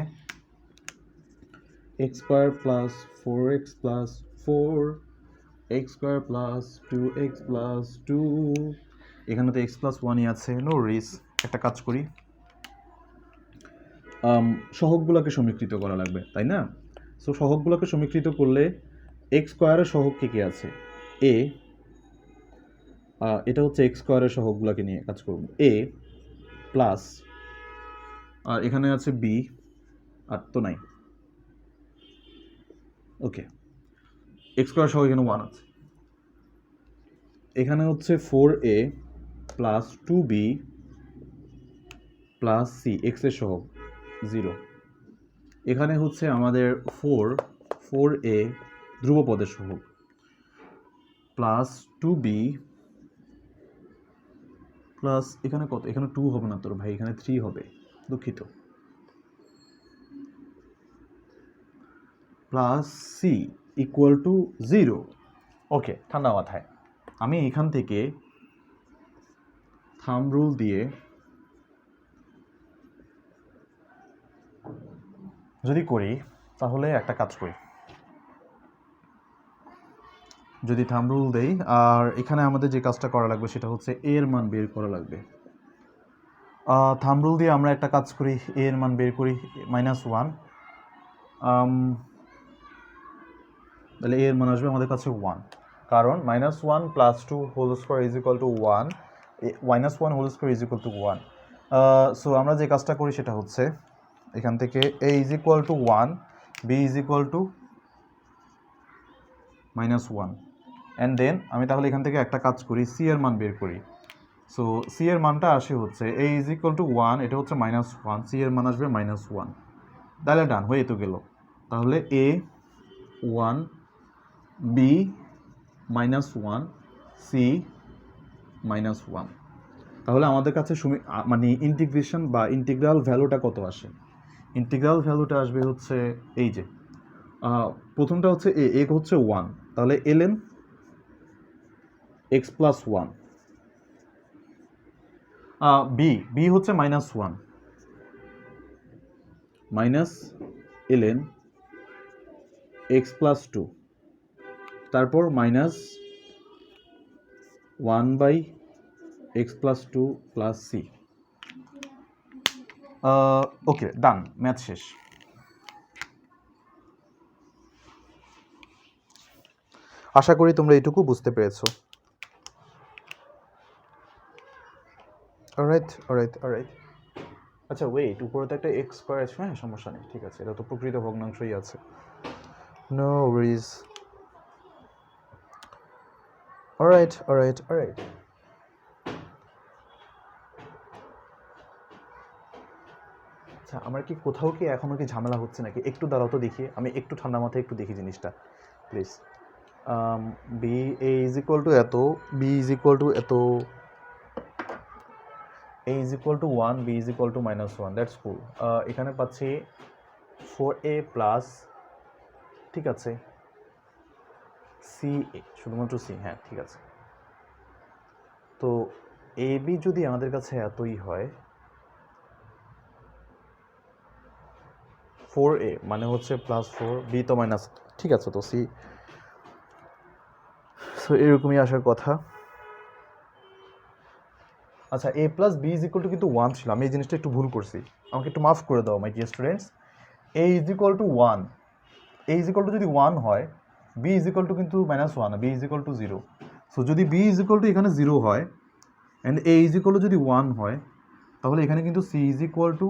x square plus four x plus four x square plus two x plus two, এখানে তো এক্স প্লাস ওয়ানই আছে, নো রিস। একটা কাজ করি, সহগগুলোকে সমীকৃত করা লাগবে, তাই না? সো সহগগুলোকে সমীকৃত করলে এক্স স্কোয়ারের সহগ কে আছে? এ, এটা হচ্ছে এক্স স্কোয়ারের সহগগুলোকে নিয়ে কাজ করব। এ প্লাস, আর এখানে আছে বি, আর তো নাই, ওকে। এক্স স্কোয়ার সহগ এখানে ওয়ান আছে, এখানে হচ্ছে four a plus two b plus C, x এর সহগ জিরো। এখানে হচ্ছে আমাদের ফোর এ ধ্রুবপদের সহগ প্লাস টু বি প্লাস এখানে কত, এখানে টু হবে না তোর ভাই, এখানে থ্রি হবে, দুঃখিত, plus c equal to zero. Okay, ঠান্ডা মাথায় আমি এখান থেকে থাম্ব রুল দিয়ে যদি করি, তাহলে একটা কাজ করি, যদি থাম্ব রুল দেই, আর এখানে আমাদের যে কাজটা করা লাগবে সেটা হচ্ছে এ এর মান বের করা লাগবে। থাম্ব রুল দিয়ে আমরা একটা কাজ করি, এ এর মান বের করি -1, তাহলে এ এর মান আসবে আমাদের কাছে 1, কারণ -1 plus 2 whole square is equal to 1, -1 whole square is equal to 1। So আমরা যে কাজটা করি সেটা হচ্ছে এখান থেকে A is equal to 1, B is equal to -1, and then আমি তাহলে এখান থেকে একটা কাজ করি, সি এর মান বের করি। সো সি এর মানটা আসে হচ্ছে এ ইজ ইকুয়াল টু 1, এটা হচ্ছে -1, সি এর মান আসবে -1, তাহলে ডান হয়ে তো গেল। তাহলে এ 1, বি -1, সি -1, তাহলে আমাদের কাছে মানে ইন্টিগ্রেশন বা ইন্টিগ্রাল ভ্যালুটা কত আসে? ইন্টিগ্রাল ভ্যালুটা আসবে হচ্ছে এই যে প্রথমটা হচ্ছে এ হচ্ছে 1, তাহলে ln x প্লাস 1, বি হচ্ছে -1 মাইনাস ln x প্লাস 2, তারপর -1/x প্লাস 2 প্লাস সি। ওকে, ডান, ম্যাথ শেষ। আশা করি তোমরা এইটুকু বুঝতে পেরেছো। অলরাইট। আচ্ছা ওয়েট, উপরে তো একটা এক্স স্কোয়ার আছে, হ্যাঁ সমস্যা নেই, ঠিক আছে, এটা তো প্রকৃত ভগ্নাংশই আছে, নো ওয়ারিজ। অলরাইট। আচ্ছা, আমার কি কোথাও কি এখনো কি ঝামেলা হচ্ছে নাকি? একটু দাঁড়াও তো দেখি, আমি একটু ঠান্ডা মাথায় একটু দেখি জিনিসটা, please. B A is equal to এত, বি ইজ ইকুয়াল টু এত, a is equal to 1, b is equal to -1, that's কুল। এখানে পাচ্ছি 4a প্লাস, ঠিক আছে, সি, শুধুমাত্র সি, হ্যাঁ ঠিক আছে। তো এ বি যদি আমাদের কাছে এতই হয়, 4a মানে হচ্ছে +4, বি তো মাইনাস, ঠিক আছে, তো সি, সো এরকমই আসার কথা। আচ্ছা, a plus B is equal to কিন্তু 1 ছিল, আমি এই জিনিসটা একটু ভুল করছি, আমাকে একটু মাফ করে দাও মাই dear students. a is equal to 1, a is equal to যদি 1 হয়, b ইজ ইকুয়াল টু কিন্তু -1, b is equal to 0। So যদি b ইজ ইকুয়াল টু এখানে 0 হয় and a is equal to যদি 1 হয়, তাহলে এখানে কিন্তু c ইজ ইকুয়াল টু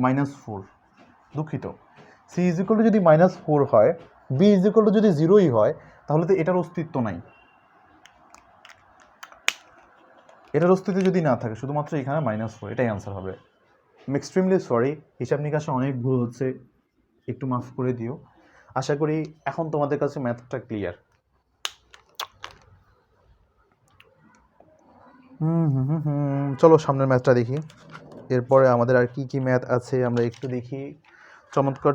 -4, দুঃখিত, c ইজ ইকুয়াল টু যদি -4 হয়, b ইজ ইকুয়াল টু যদি 0ই হয়, তাহলে তো এটার অস্তিত্ব নাই। এটার অস্তিত্ব যদি না থাকে, শুধুমাত্র এখানে -4, এটাই আনসার হবে। আই এম এক্সট্রিমলি সরি, হিসাব নিকাশে অনেক ভুল হচ্ছে, একটু মাফ করে দিও। আশা করি এখন তোমাদের কাছে ম্যাথটা ক্লিয়ার। চলো সামনের ম্যাথটা দেখি, এরপরে আমাদের আর কি কি ম্যাথ আছে আমরা একটু দেখি।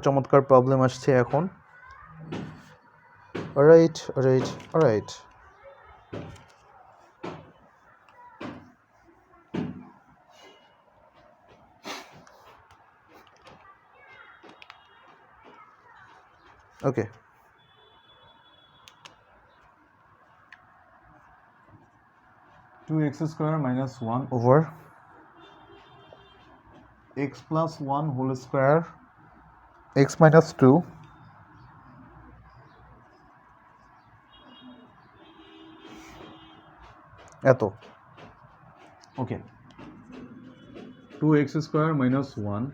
চমৎকার প্রবলেম আসছে এখন। Alright. Okay, 2x square minus 1 over x plus 1 whole square x minus two এত। okay 2x square minus 1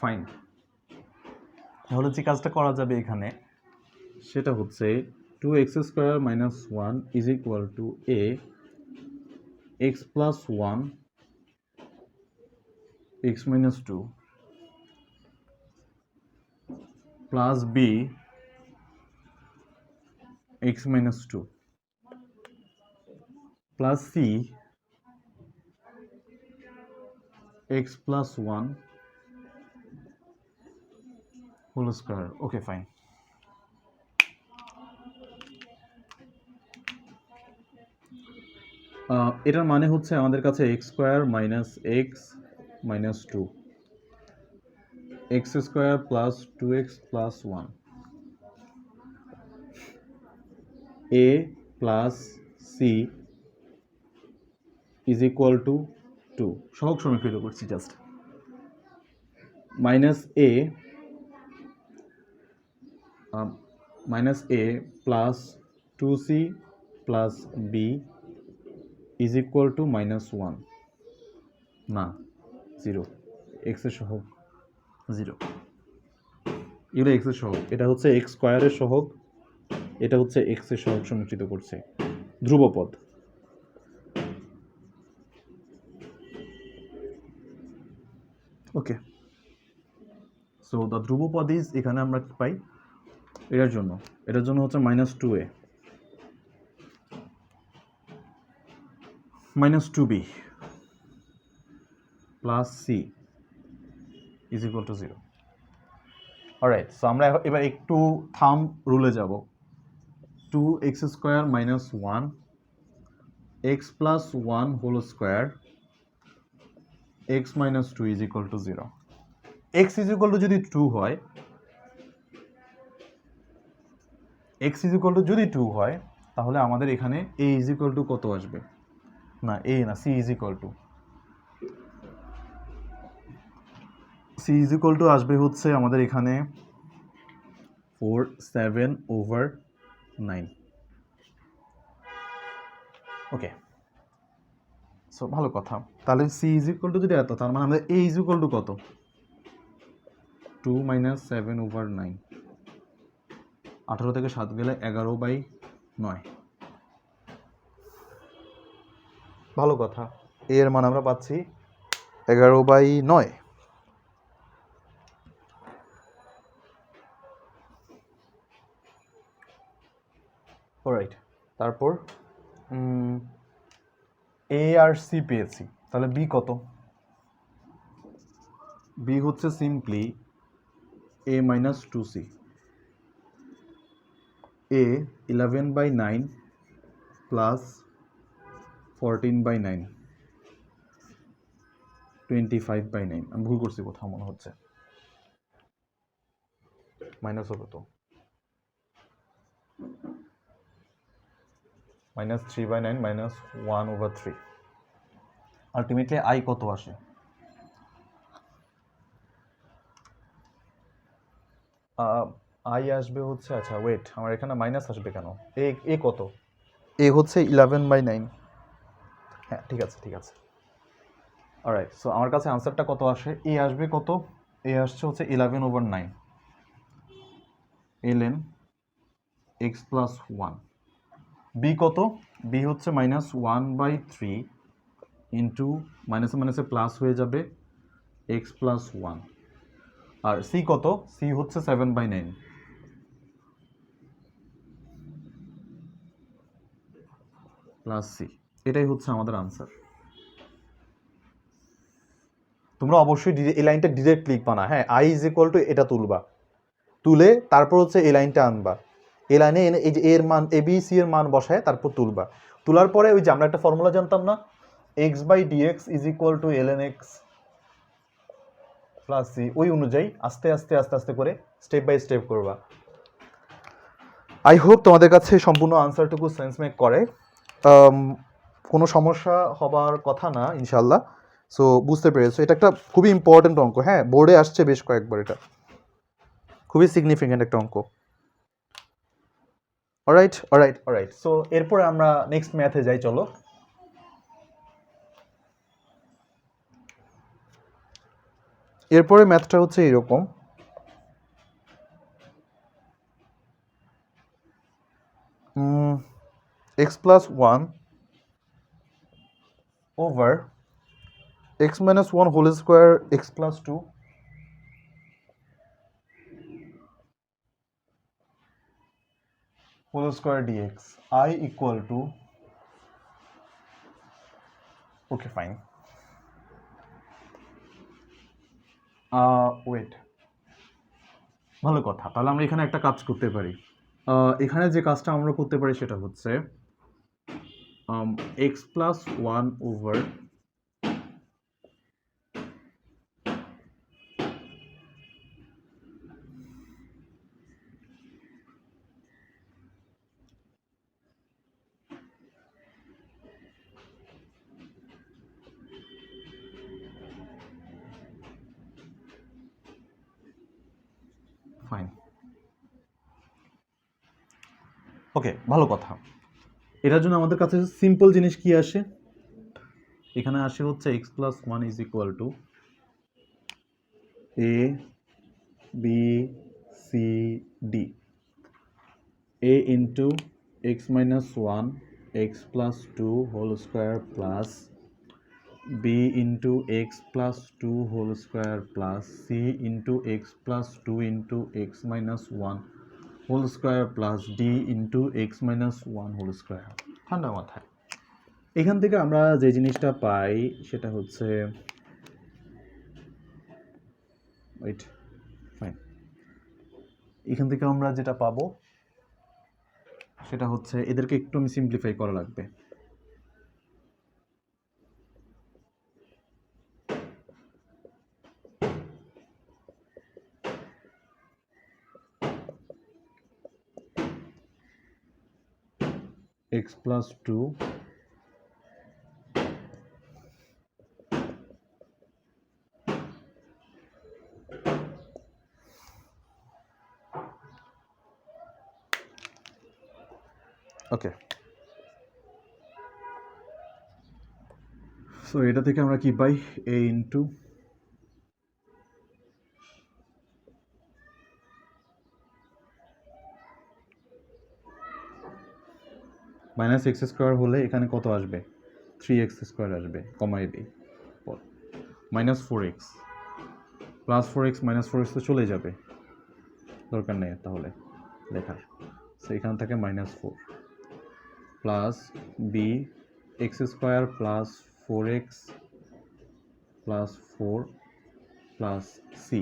fine. তাহলে যে কাজটা করা যাবে এখানে সেটা হচ্ছে 2x square minus 1 is equal to a x plus 1 x minus 2 plus b x minus 2 plus c x plus 1 whole square. Okay, fine. এটার মানে হচ্ছে আমাদের কাছে x square minus x minus two x square plus 2x plus 1 a plus C is equal to 2 সহগ সমীকৃত করছি just minus a plus 2c plus b is equal to minus 1 না 0 এক্সের সহগ 0 এগুলো এক্সের সহগ এটা হচ্ছে এক্স স্কোয়ারের সহগ এটা হচ্ছে এক্সের সহগ সমীকৃত করছে ধ্রুবপদ ওকে সো দ্য ধ্রুবপদ ইজ এখানে আমরা কি পাই এটার জন্য হচ্ছে minus 2a minus 2b plus C is equal to 0 alright so আমরা এবার একটু থাম্ব রুলে যাব 2x square minus 1 x plus 1 whole square x minus 2 is equal to 0 x is equal to যদি 2 হয় x ইজ ইকুয়াল টু যদি 2 হয় তাহলে আমাদের এখানে a ইজ ইকুয়াল টু কত আসবে না a না c is equal two c is equal two আসবে হচ্ছে আমাদের এখানে 4/7/9 ওকে সো ভালো কথা তাহলে c ইজ ইকুয়াল টু যদি এত তার মানে আমাদের a ইজ ইকুয়াল টু কত 2 - 7/9 18 থেকে 7 গেলে 11/9 ভালো কথা, এর মান আমরা পাচ্ছি 11/9। অলরাইট তারপর এ আর সি পেয়েছি তাহলে বি কত বি হচ্ছে simply a minus 2c a 11/9 plus 14/9 25/9 আমি ভুল করছি কোথাও মনে হচ্ছে মাইনাস হবে তো মাইনাস 3/9 মাইনাস 1/3 আলটিমেটলি আই কত আসে আই আসবে হচ্ছে আচ্ছা ওয়েট আমার এখানে মাইনাস আসবে কেন এ কত এ হচ্ছে 11/9। হ্যাঁ ঠিক আছে অলরাইট সো আমার কাছে আনসারটা কত আসে এ আসবে কত এ আসছে হচ্ছে 11/9 ln x প্লাস 1 বি কত বি হচ্ছে মাইনাস 1/3 ইন্টু মাইনাসে মাইনাসে প্লাস হয়ে যাবে x প্লাস 1 আর সি কত সি হচ্ছে 7/9 প্লাস সি, এটাই হচ্ছে আমাদের আনসার। তোমরা অবশ্যই এই লাইনটা ডিরেক্ট লিখবা না, হ্যাঁ, আই ইজ ইকুয়াল টু এটা তুলবা, তুলে তারপর হচ্ছে এই লাইনটা আনবা, এই লাইনে এনে এই যে এর মান এ বি সি এর মান বসায় তারপর তুলবা, তোলার পরে ওই যে আমরা একটা ফর্মুলা জানতাম না, x by dx is equal to L N x plus C, ওই অনুযায়ী আস্তে আস্তে আস্তে আস্তে করে স্টেপ বাই স্টেপ করবা। আই হোপ তোমাদের কাছে সম্পূর্ণ আনসারটুকু সেন্স মেক করে, কোনো সমস্যা হবার কথা না ইনশাল্লাহ। সো বুঝতে পেরেছো, এটা একটা খুবই ইম্পর্টেন্ট অঙ্ক, হ্যাঁ, বোর্ডে আসছে বেশ কয়েকবার, এটা খুবই সিগনিফিক্যান্ট একটা অঙ্ক। অলরাইট অলরাইট অলরাইট, সো এরপরে আমরা নেক্সট ম্যাথে যাই, চলো। এরপরে ম্যাথটা হচ্ছে এরকম, x plus one over x minus one whole square x plus two whole square dx I equal to, okay fine, wait, ভালো কথা, তাহলে আমরা এখানে একটা কাজ করতে পারি। এখানে যে কাজটা আমরা করতে পারি সেটা হচ্ছে x plus one over fine, okay, ভালো কথা। এটার জন্য আমাদের কাছে সিম্পল জিনিস কি আসে, এখানে আসে হচ্ছে x plus one is equal to A B C D, A into x minus one x plus two whole square plus B into x plus two whole square plus C into x plus two into x minus one whole square plus D into x minus one whole square. ঠান্ডা মাথায় এখান থেকে আমরা যে জিনিসটা পাই সেটা হচ্ছে, ওয়েট, ফাইন, এখান থেকে আমরা যেটা পাবো সেটা হচ্ছে, এদেরকে একটু আমি সিম্পলিফাই করা লাগবে, x plus two okay, so এটা থেকে আমরা কি পাই, A into minus x square হলে এখানে কত আসবে, থ্রি এক্স স্কোয়ার আসবে, কমাই দিই, minus four x plus four x minus four x তো চলে যাবে, দরকার নেই তাহলে লেখার, সো এখান থেকে minus four plus B X square plus four x plus four plus C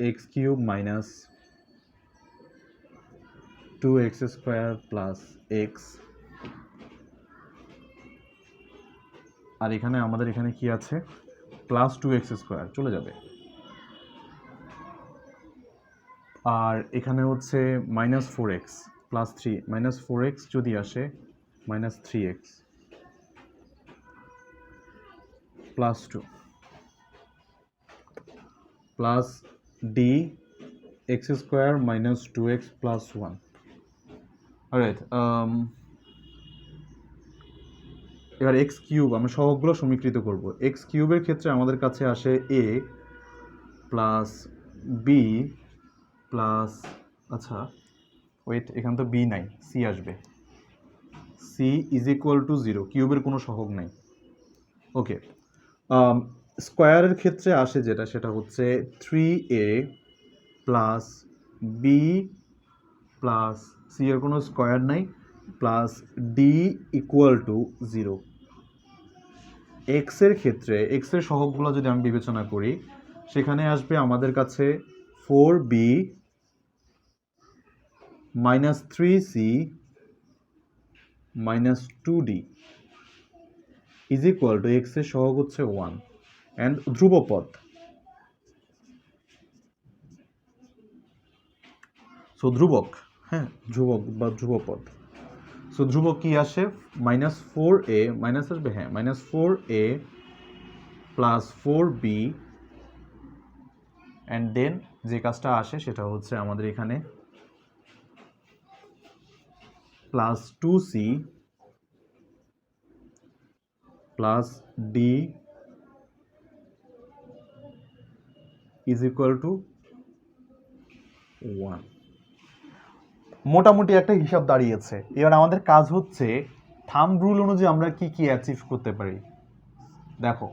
X cube minus two x square plus X, আর এখানে আমাদের এখানে কি আছে, প্লাস টু এক্স স্কোয়ার চলে যাবে, আর এখানে হচ্ছে minus four x plus three, minus four x যদি আসে minus three x plus two plus d x square minus two x plus one. Alright, এবার এক্স কিউব আমরা সবগুলো সমীকৃত করব, এক্স কিউবের ক্ষেত্রে আমাদের কাছে আসে এ প্লাস বি প্লাস, আচ্ছা ওয়েট, এখানে তো বি নাই, সি আসবে, c is equal to zero, কিউবের কোনো সহগ নাই, ওকে। স্কোয়ারের ক্ষেত্রে আসে যেটা, সেটা হচ্ছে থ্রি এ প্লাস বি প্লাস সি এর কোনো স্কোয়ার নাই, প্লাস ডি ইকুয়াল টু 0। এক্সের ক্ষেত্রে এক্সের সহগগুলো যদি আমি বিবেচনা করি, সেখানে আসবে আমাদের কাছে 4b minus 3c minus 2d is equal two এক্সের সহগ হচ্ছে 1 অ্যান্ড ধ্রুবপদ। সো ধ্রুবক, হ্যাঁ ধ্রুবক বা ধ্রুবপদ। সো ধ্রুবক কি আসে, -4a মাইনাস আসবে, হ্যাঁ -4a plus 4b and then যে কাজটা আসে সেটা হচ্ছে আমাদের এখানে plus 2c plus d is equal to 1। মোটামুটি একটা হিসাব দাঁড়িয়েছে। এবার আমাদের কাজ হচ্ছে থাম্ব রুল অনুযায়ী আমরা কি কি অ্যাচিভ করতে পারি। দেখো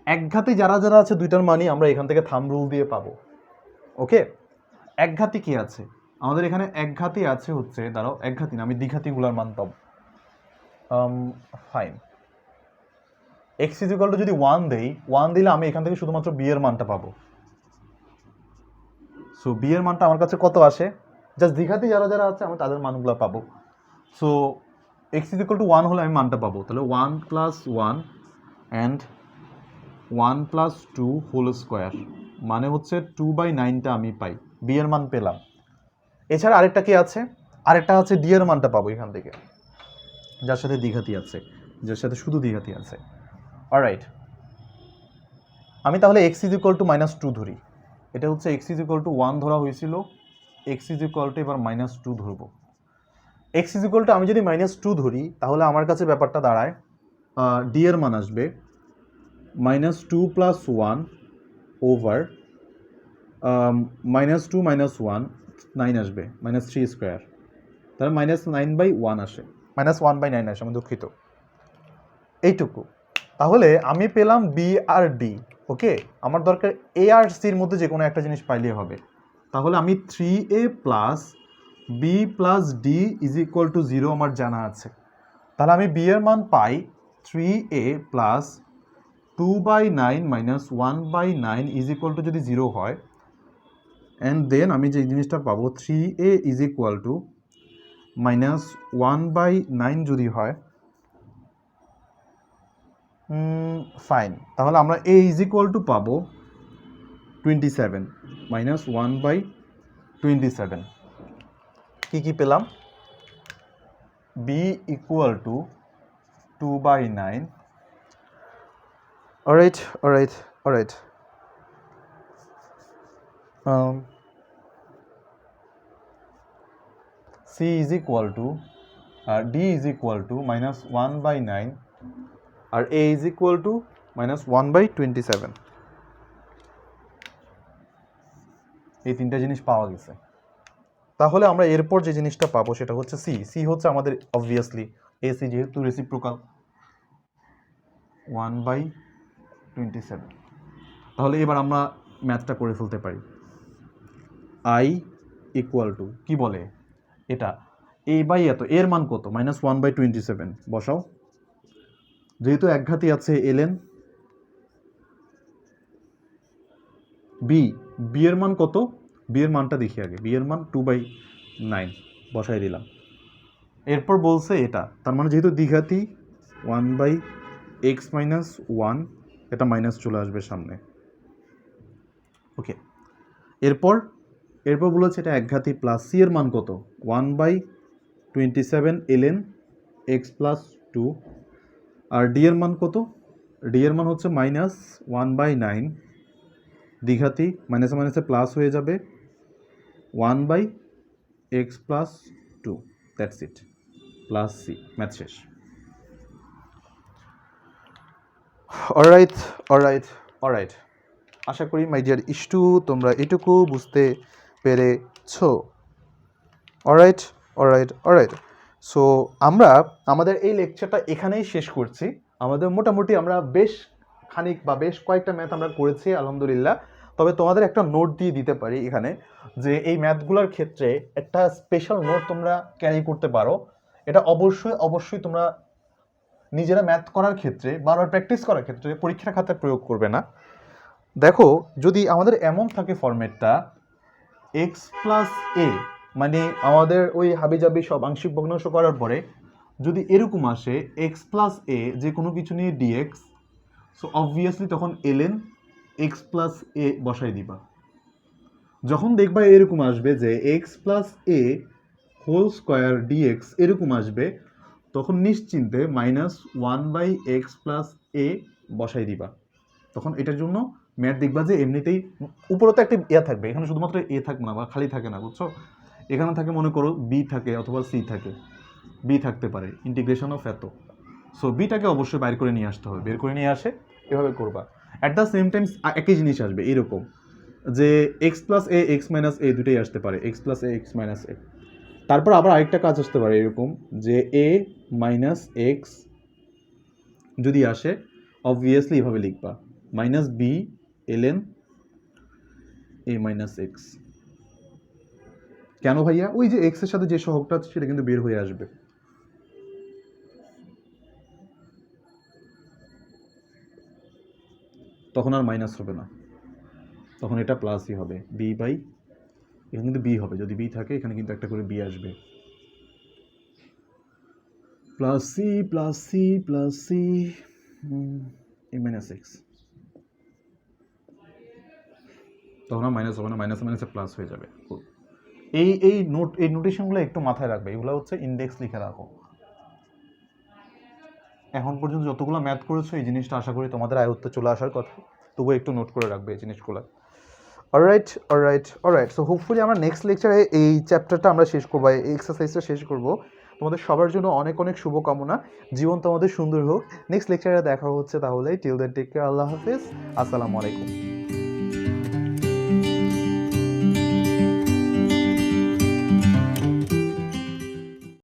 একঘাতি যারা যারা আছে দুইটার মানই আমরা এখান থেকে থাম্ব রুল দিয়ে পাবো। ওকে, একঘাতি কি আছে আমাদের এখানে, একঘাতি আছে হচ্ছে, দাঁড়াও একঘাতি না, আমি দ্বিঘাতিগুলোর মান পাবো। Fine, x is equal to যদি 1 দেই, 1 দিলে আমি এখান থেকে শুধুমাত্র বি এর মানটা পাবো। সো বি এর মানটা আমার কাছে কত আসে, জাস্ট দ্বিঘাতি যারা যারা আছে আমি তাদের মানগুলো পাবো। So x is equal to 1 হলে আমি মানটা পাবো, তাহলে 1 plus 1 and 1 plus 2 whole square, মানে হচ্ছে 2/9টা আমি পাই, বি এর মান পেলাম। এছাড়া আরেকটা কি আছে, আরেকটা হচ্ছে ডি এর মানটা পাবো এখান থেকে, যার সাথে দ্বিঘাতি আছে, যার সাথে শুধু দ্বিঘাতি আছে। অলরাইট, আমি তাহলে এক্স ইজ ইকুয়াল টু -2 ধরি। এটা হচ্ছে এক্স ইজ ইকুয়াল টু 1 ধরা হয়েছিল, এক্স ইজ ইকুয়াল টু এবার -2 ধরবো। এক্স ইজ ইকুয়াল টু আমি যদি -2 ধরি তাহলে আমার কাছে ব্যাপারটা দাঁড়ায়, ডি এর মান আসবে -2 প্লাস 1 ওভার -2 - 1 9 আসবে, -3 স্কোয়ার, তাহলে -9/1 আসে, -1/9 আসে, আমি দুঃখিত, এইটুকু। তাহলে আমি পেলাম বি আর ডি। ওকে, আমার দরকার এ আর সির মধ্যে যে কোনো একটা জিনিস পাইলেই হবে। তাহলে আমি 3a plus B plus d is equal to 0 আমার জানা আছে। তাহলে আমি বি এর মান পাই 3a plus 2/9 minus 1/9 is equal to যদি 0 হয়, অ্যান্ড দেন আমি যে জিনিসটা পাবো 3a ইজ ইকুয়াল টু -1/9 যদি হয়, ফাইন, তাহলে আমরা a ইজ ইকুয়াল টু পাবো 27 -1/27। কি কি পেলাম, b equal to 2/9। Alright alright alright, c is equal to d is equal to -1/9 আর a ইজ ইকুয়াল টু -1/27। এই তিনটা জিনিস পাওয়া গেছে। তাহলে আমরা এরপর যে জিনিসটা পাবো সেটা হচ্ছে সি। সি হচ্ছে আমাদের অবভিয়াসলি এসি, যেহেতু রেসিপ্রোকাল 1/27। তাহলে এবার আমরা ম্যাথটা করে ফেলতে পারি। আই ইকুয়াল টু কি বলে এটা, এ বাই এত, এর মান কত, -1/27 বসাও, যেহেতু একঘাতি আছে এলএন। বি, বি এর মান কত, বি এর মানটা দেখি আগে, বি এর মান 2/9 বসাই দিলাম। এরপর বলছে এটা, তার মানে যেহেতু দ্বিঘাতি 1/x - 1, এটা মাইনাস চলে আসবে সামনে। ওকে, এরপর বলেছে এটা একঘাতি প্লাস সি এর মান কত, 1/27 ln x + 2, আর ডি এর মান কত, ডি এর মান হচ্ছে -1/9, দ্বিঘাতি মাইনাসে মাইনাসে প্লাস হয়ে যাবে 1/x + 2, that's it, plus c. Math শেষ। অলরাইট অলরাইট অলরাইট, আশা করি মাই ডিয়ার ইস্টু তোমরা এটুকু বুঝতে পেরেছো। অলরাইট অলরাইট অলরাইট, সো আমরা আমাদের এই লেকচারটা এখানেই শেষ করছি। আমাদের মোটামুটি আমরা বেশ খানিক বা বেশ কয়েকটা ম্যাথ আমরা করেছি আলহামদুলিল্লাহ। তবে তোমাদের একটা নোট দিয়ে দিতে পারি এখানে, যে এই ম্যাথগুলোর ক্ষেত্রে একটা স্পেশাল নোট তোমরা ক্যারি করতে পারো। এটা অবশ্যই অবশ্যই তোমরা নিজেরা ম্যাথ করার ক্ষেত্রে বারবার প্র্যাকটিস করার ক্ষেত্রে পরীক্ষার খাতায় প্রয়োগ করবে না। দেখো যদি আমাদের এমন থাকে ফরম্যাটটা এক্স প্লাস এ, মানে আমাদের ওই হাবিজাবি সব আংশিক ভগ্নাংশ করার পরে যদি এরকম আসে এক্স প্লাস এ যে কোনো কিছু নিয়ে ডিএক্স, সো অবভিয়াসলি তখন এলএন এক্স প্লাস এ বসাই দিবা। যখন দেখবা এরকম আসবে যে এক্স প্লাস এ হোল স্কোয়ার ডিএক্স এরকম আসবে, তখন নিশ্চিন্তে -1/x প্লাস এ বসাই দিবা। তখন এটার জন্য ম্যাথ দেখবা যে এমনিতেই উপরে তো একটা ইয়া থাকবে, এখানে শুধুমাত্র এ থাকবে না বা খালি থাকে না, বুঝছো? এখানে থাকে মনে করো বি থাকে অথবা সি থাকে, বি থাকতে পারে ইন্টিগ্রেশন অফ এত। সো বিটাকে অবশ্যই বাইর করে নিয়ে আসতে হবে, বের করে নিয়ে আসে এভাবে করবা। অ্যাট দ্য সেম টাইম একই জিনিস আসবে এরকম যে এক্স প্লাস এ এক্স মাইনাস এ দুটোই আসতে পারে, এক্স প্লাস এ এক্স মাইনাস এ। তারপর আবার আরেকটা কাজ আসতে পারে এরকম যে এ মাইনাস এক্স যদি আসে অবভিয়াসলি এভাবে লিখবা মাইনাস বি এলএন এ মাইনাস এক্স। কেন ভাইয়া? ওই যে এক্স এর সাথে যে সহগটা আছে সেটা কিন্তু বের হয়ে আসবে। তখন আর মাইনাস হবে না, তখন এটা প্লাসই হবে, বি বাই, এখানে কিন্তু বি হবে, যদি বি থাকে এখানে কিন্তু একটা করে বি আসবে, plus C plus C plus C A minus X. তখন আর মাইনাস হবে না, মাইনাসে মাইনাসে প্লাস হয়ে যাবে। এই নোটেশনগুলো একটু মাথায় রাখবে, এগুলো হচ্ছে ইন্ডেক্স লিখে রাখো। এখন পর্যন্ত যতগুলো ম্যাথ করেছো এই জিনিসটা আশা করি তোমাদের আয়ত্তে চলে আসার কথা, তবুও একটু নোট করে রাখবে এই জিনিসগুলো। অলরাইট, সো হোপফুলি আমরা নেক্সট লেকচারে এই চ্যাপ্টারটা আমরা শেষ করবো, এই এক্সারসাইজটা শেষ করব। তোমাদের সবার জন্য অনেক অনেক শুভকামনা, জীবন তোমাদের সুন্দর হোক। নেক্সট লেকচারে দেখা হচ্ছে তাহলে, টিল দ্যাট টেক কেয়ার, আল্লাহ হাফিজ, আসসালামু আলাইকুম।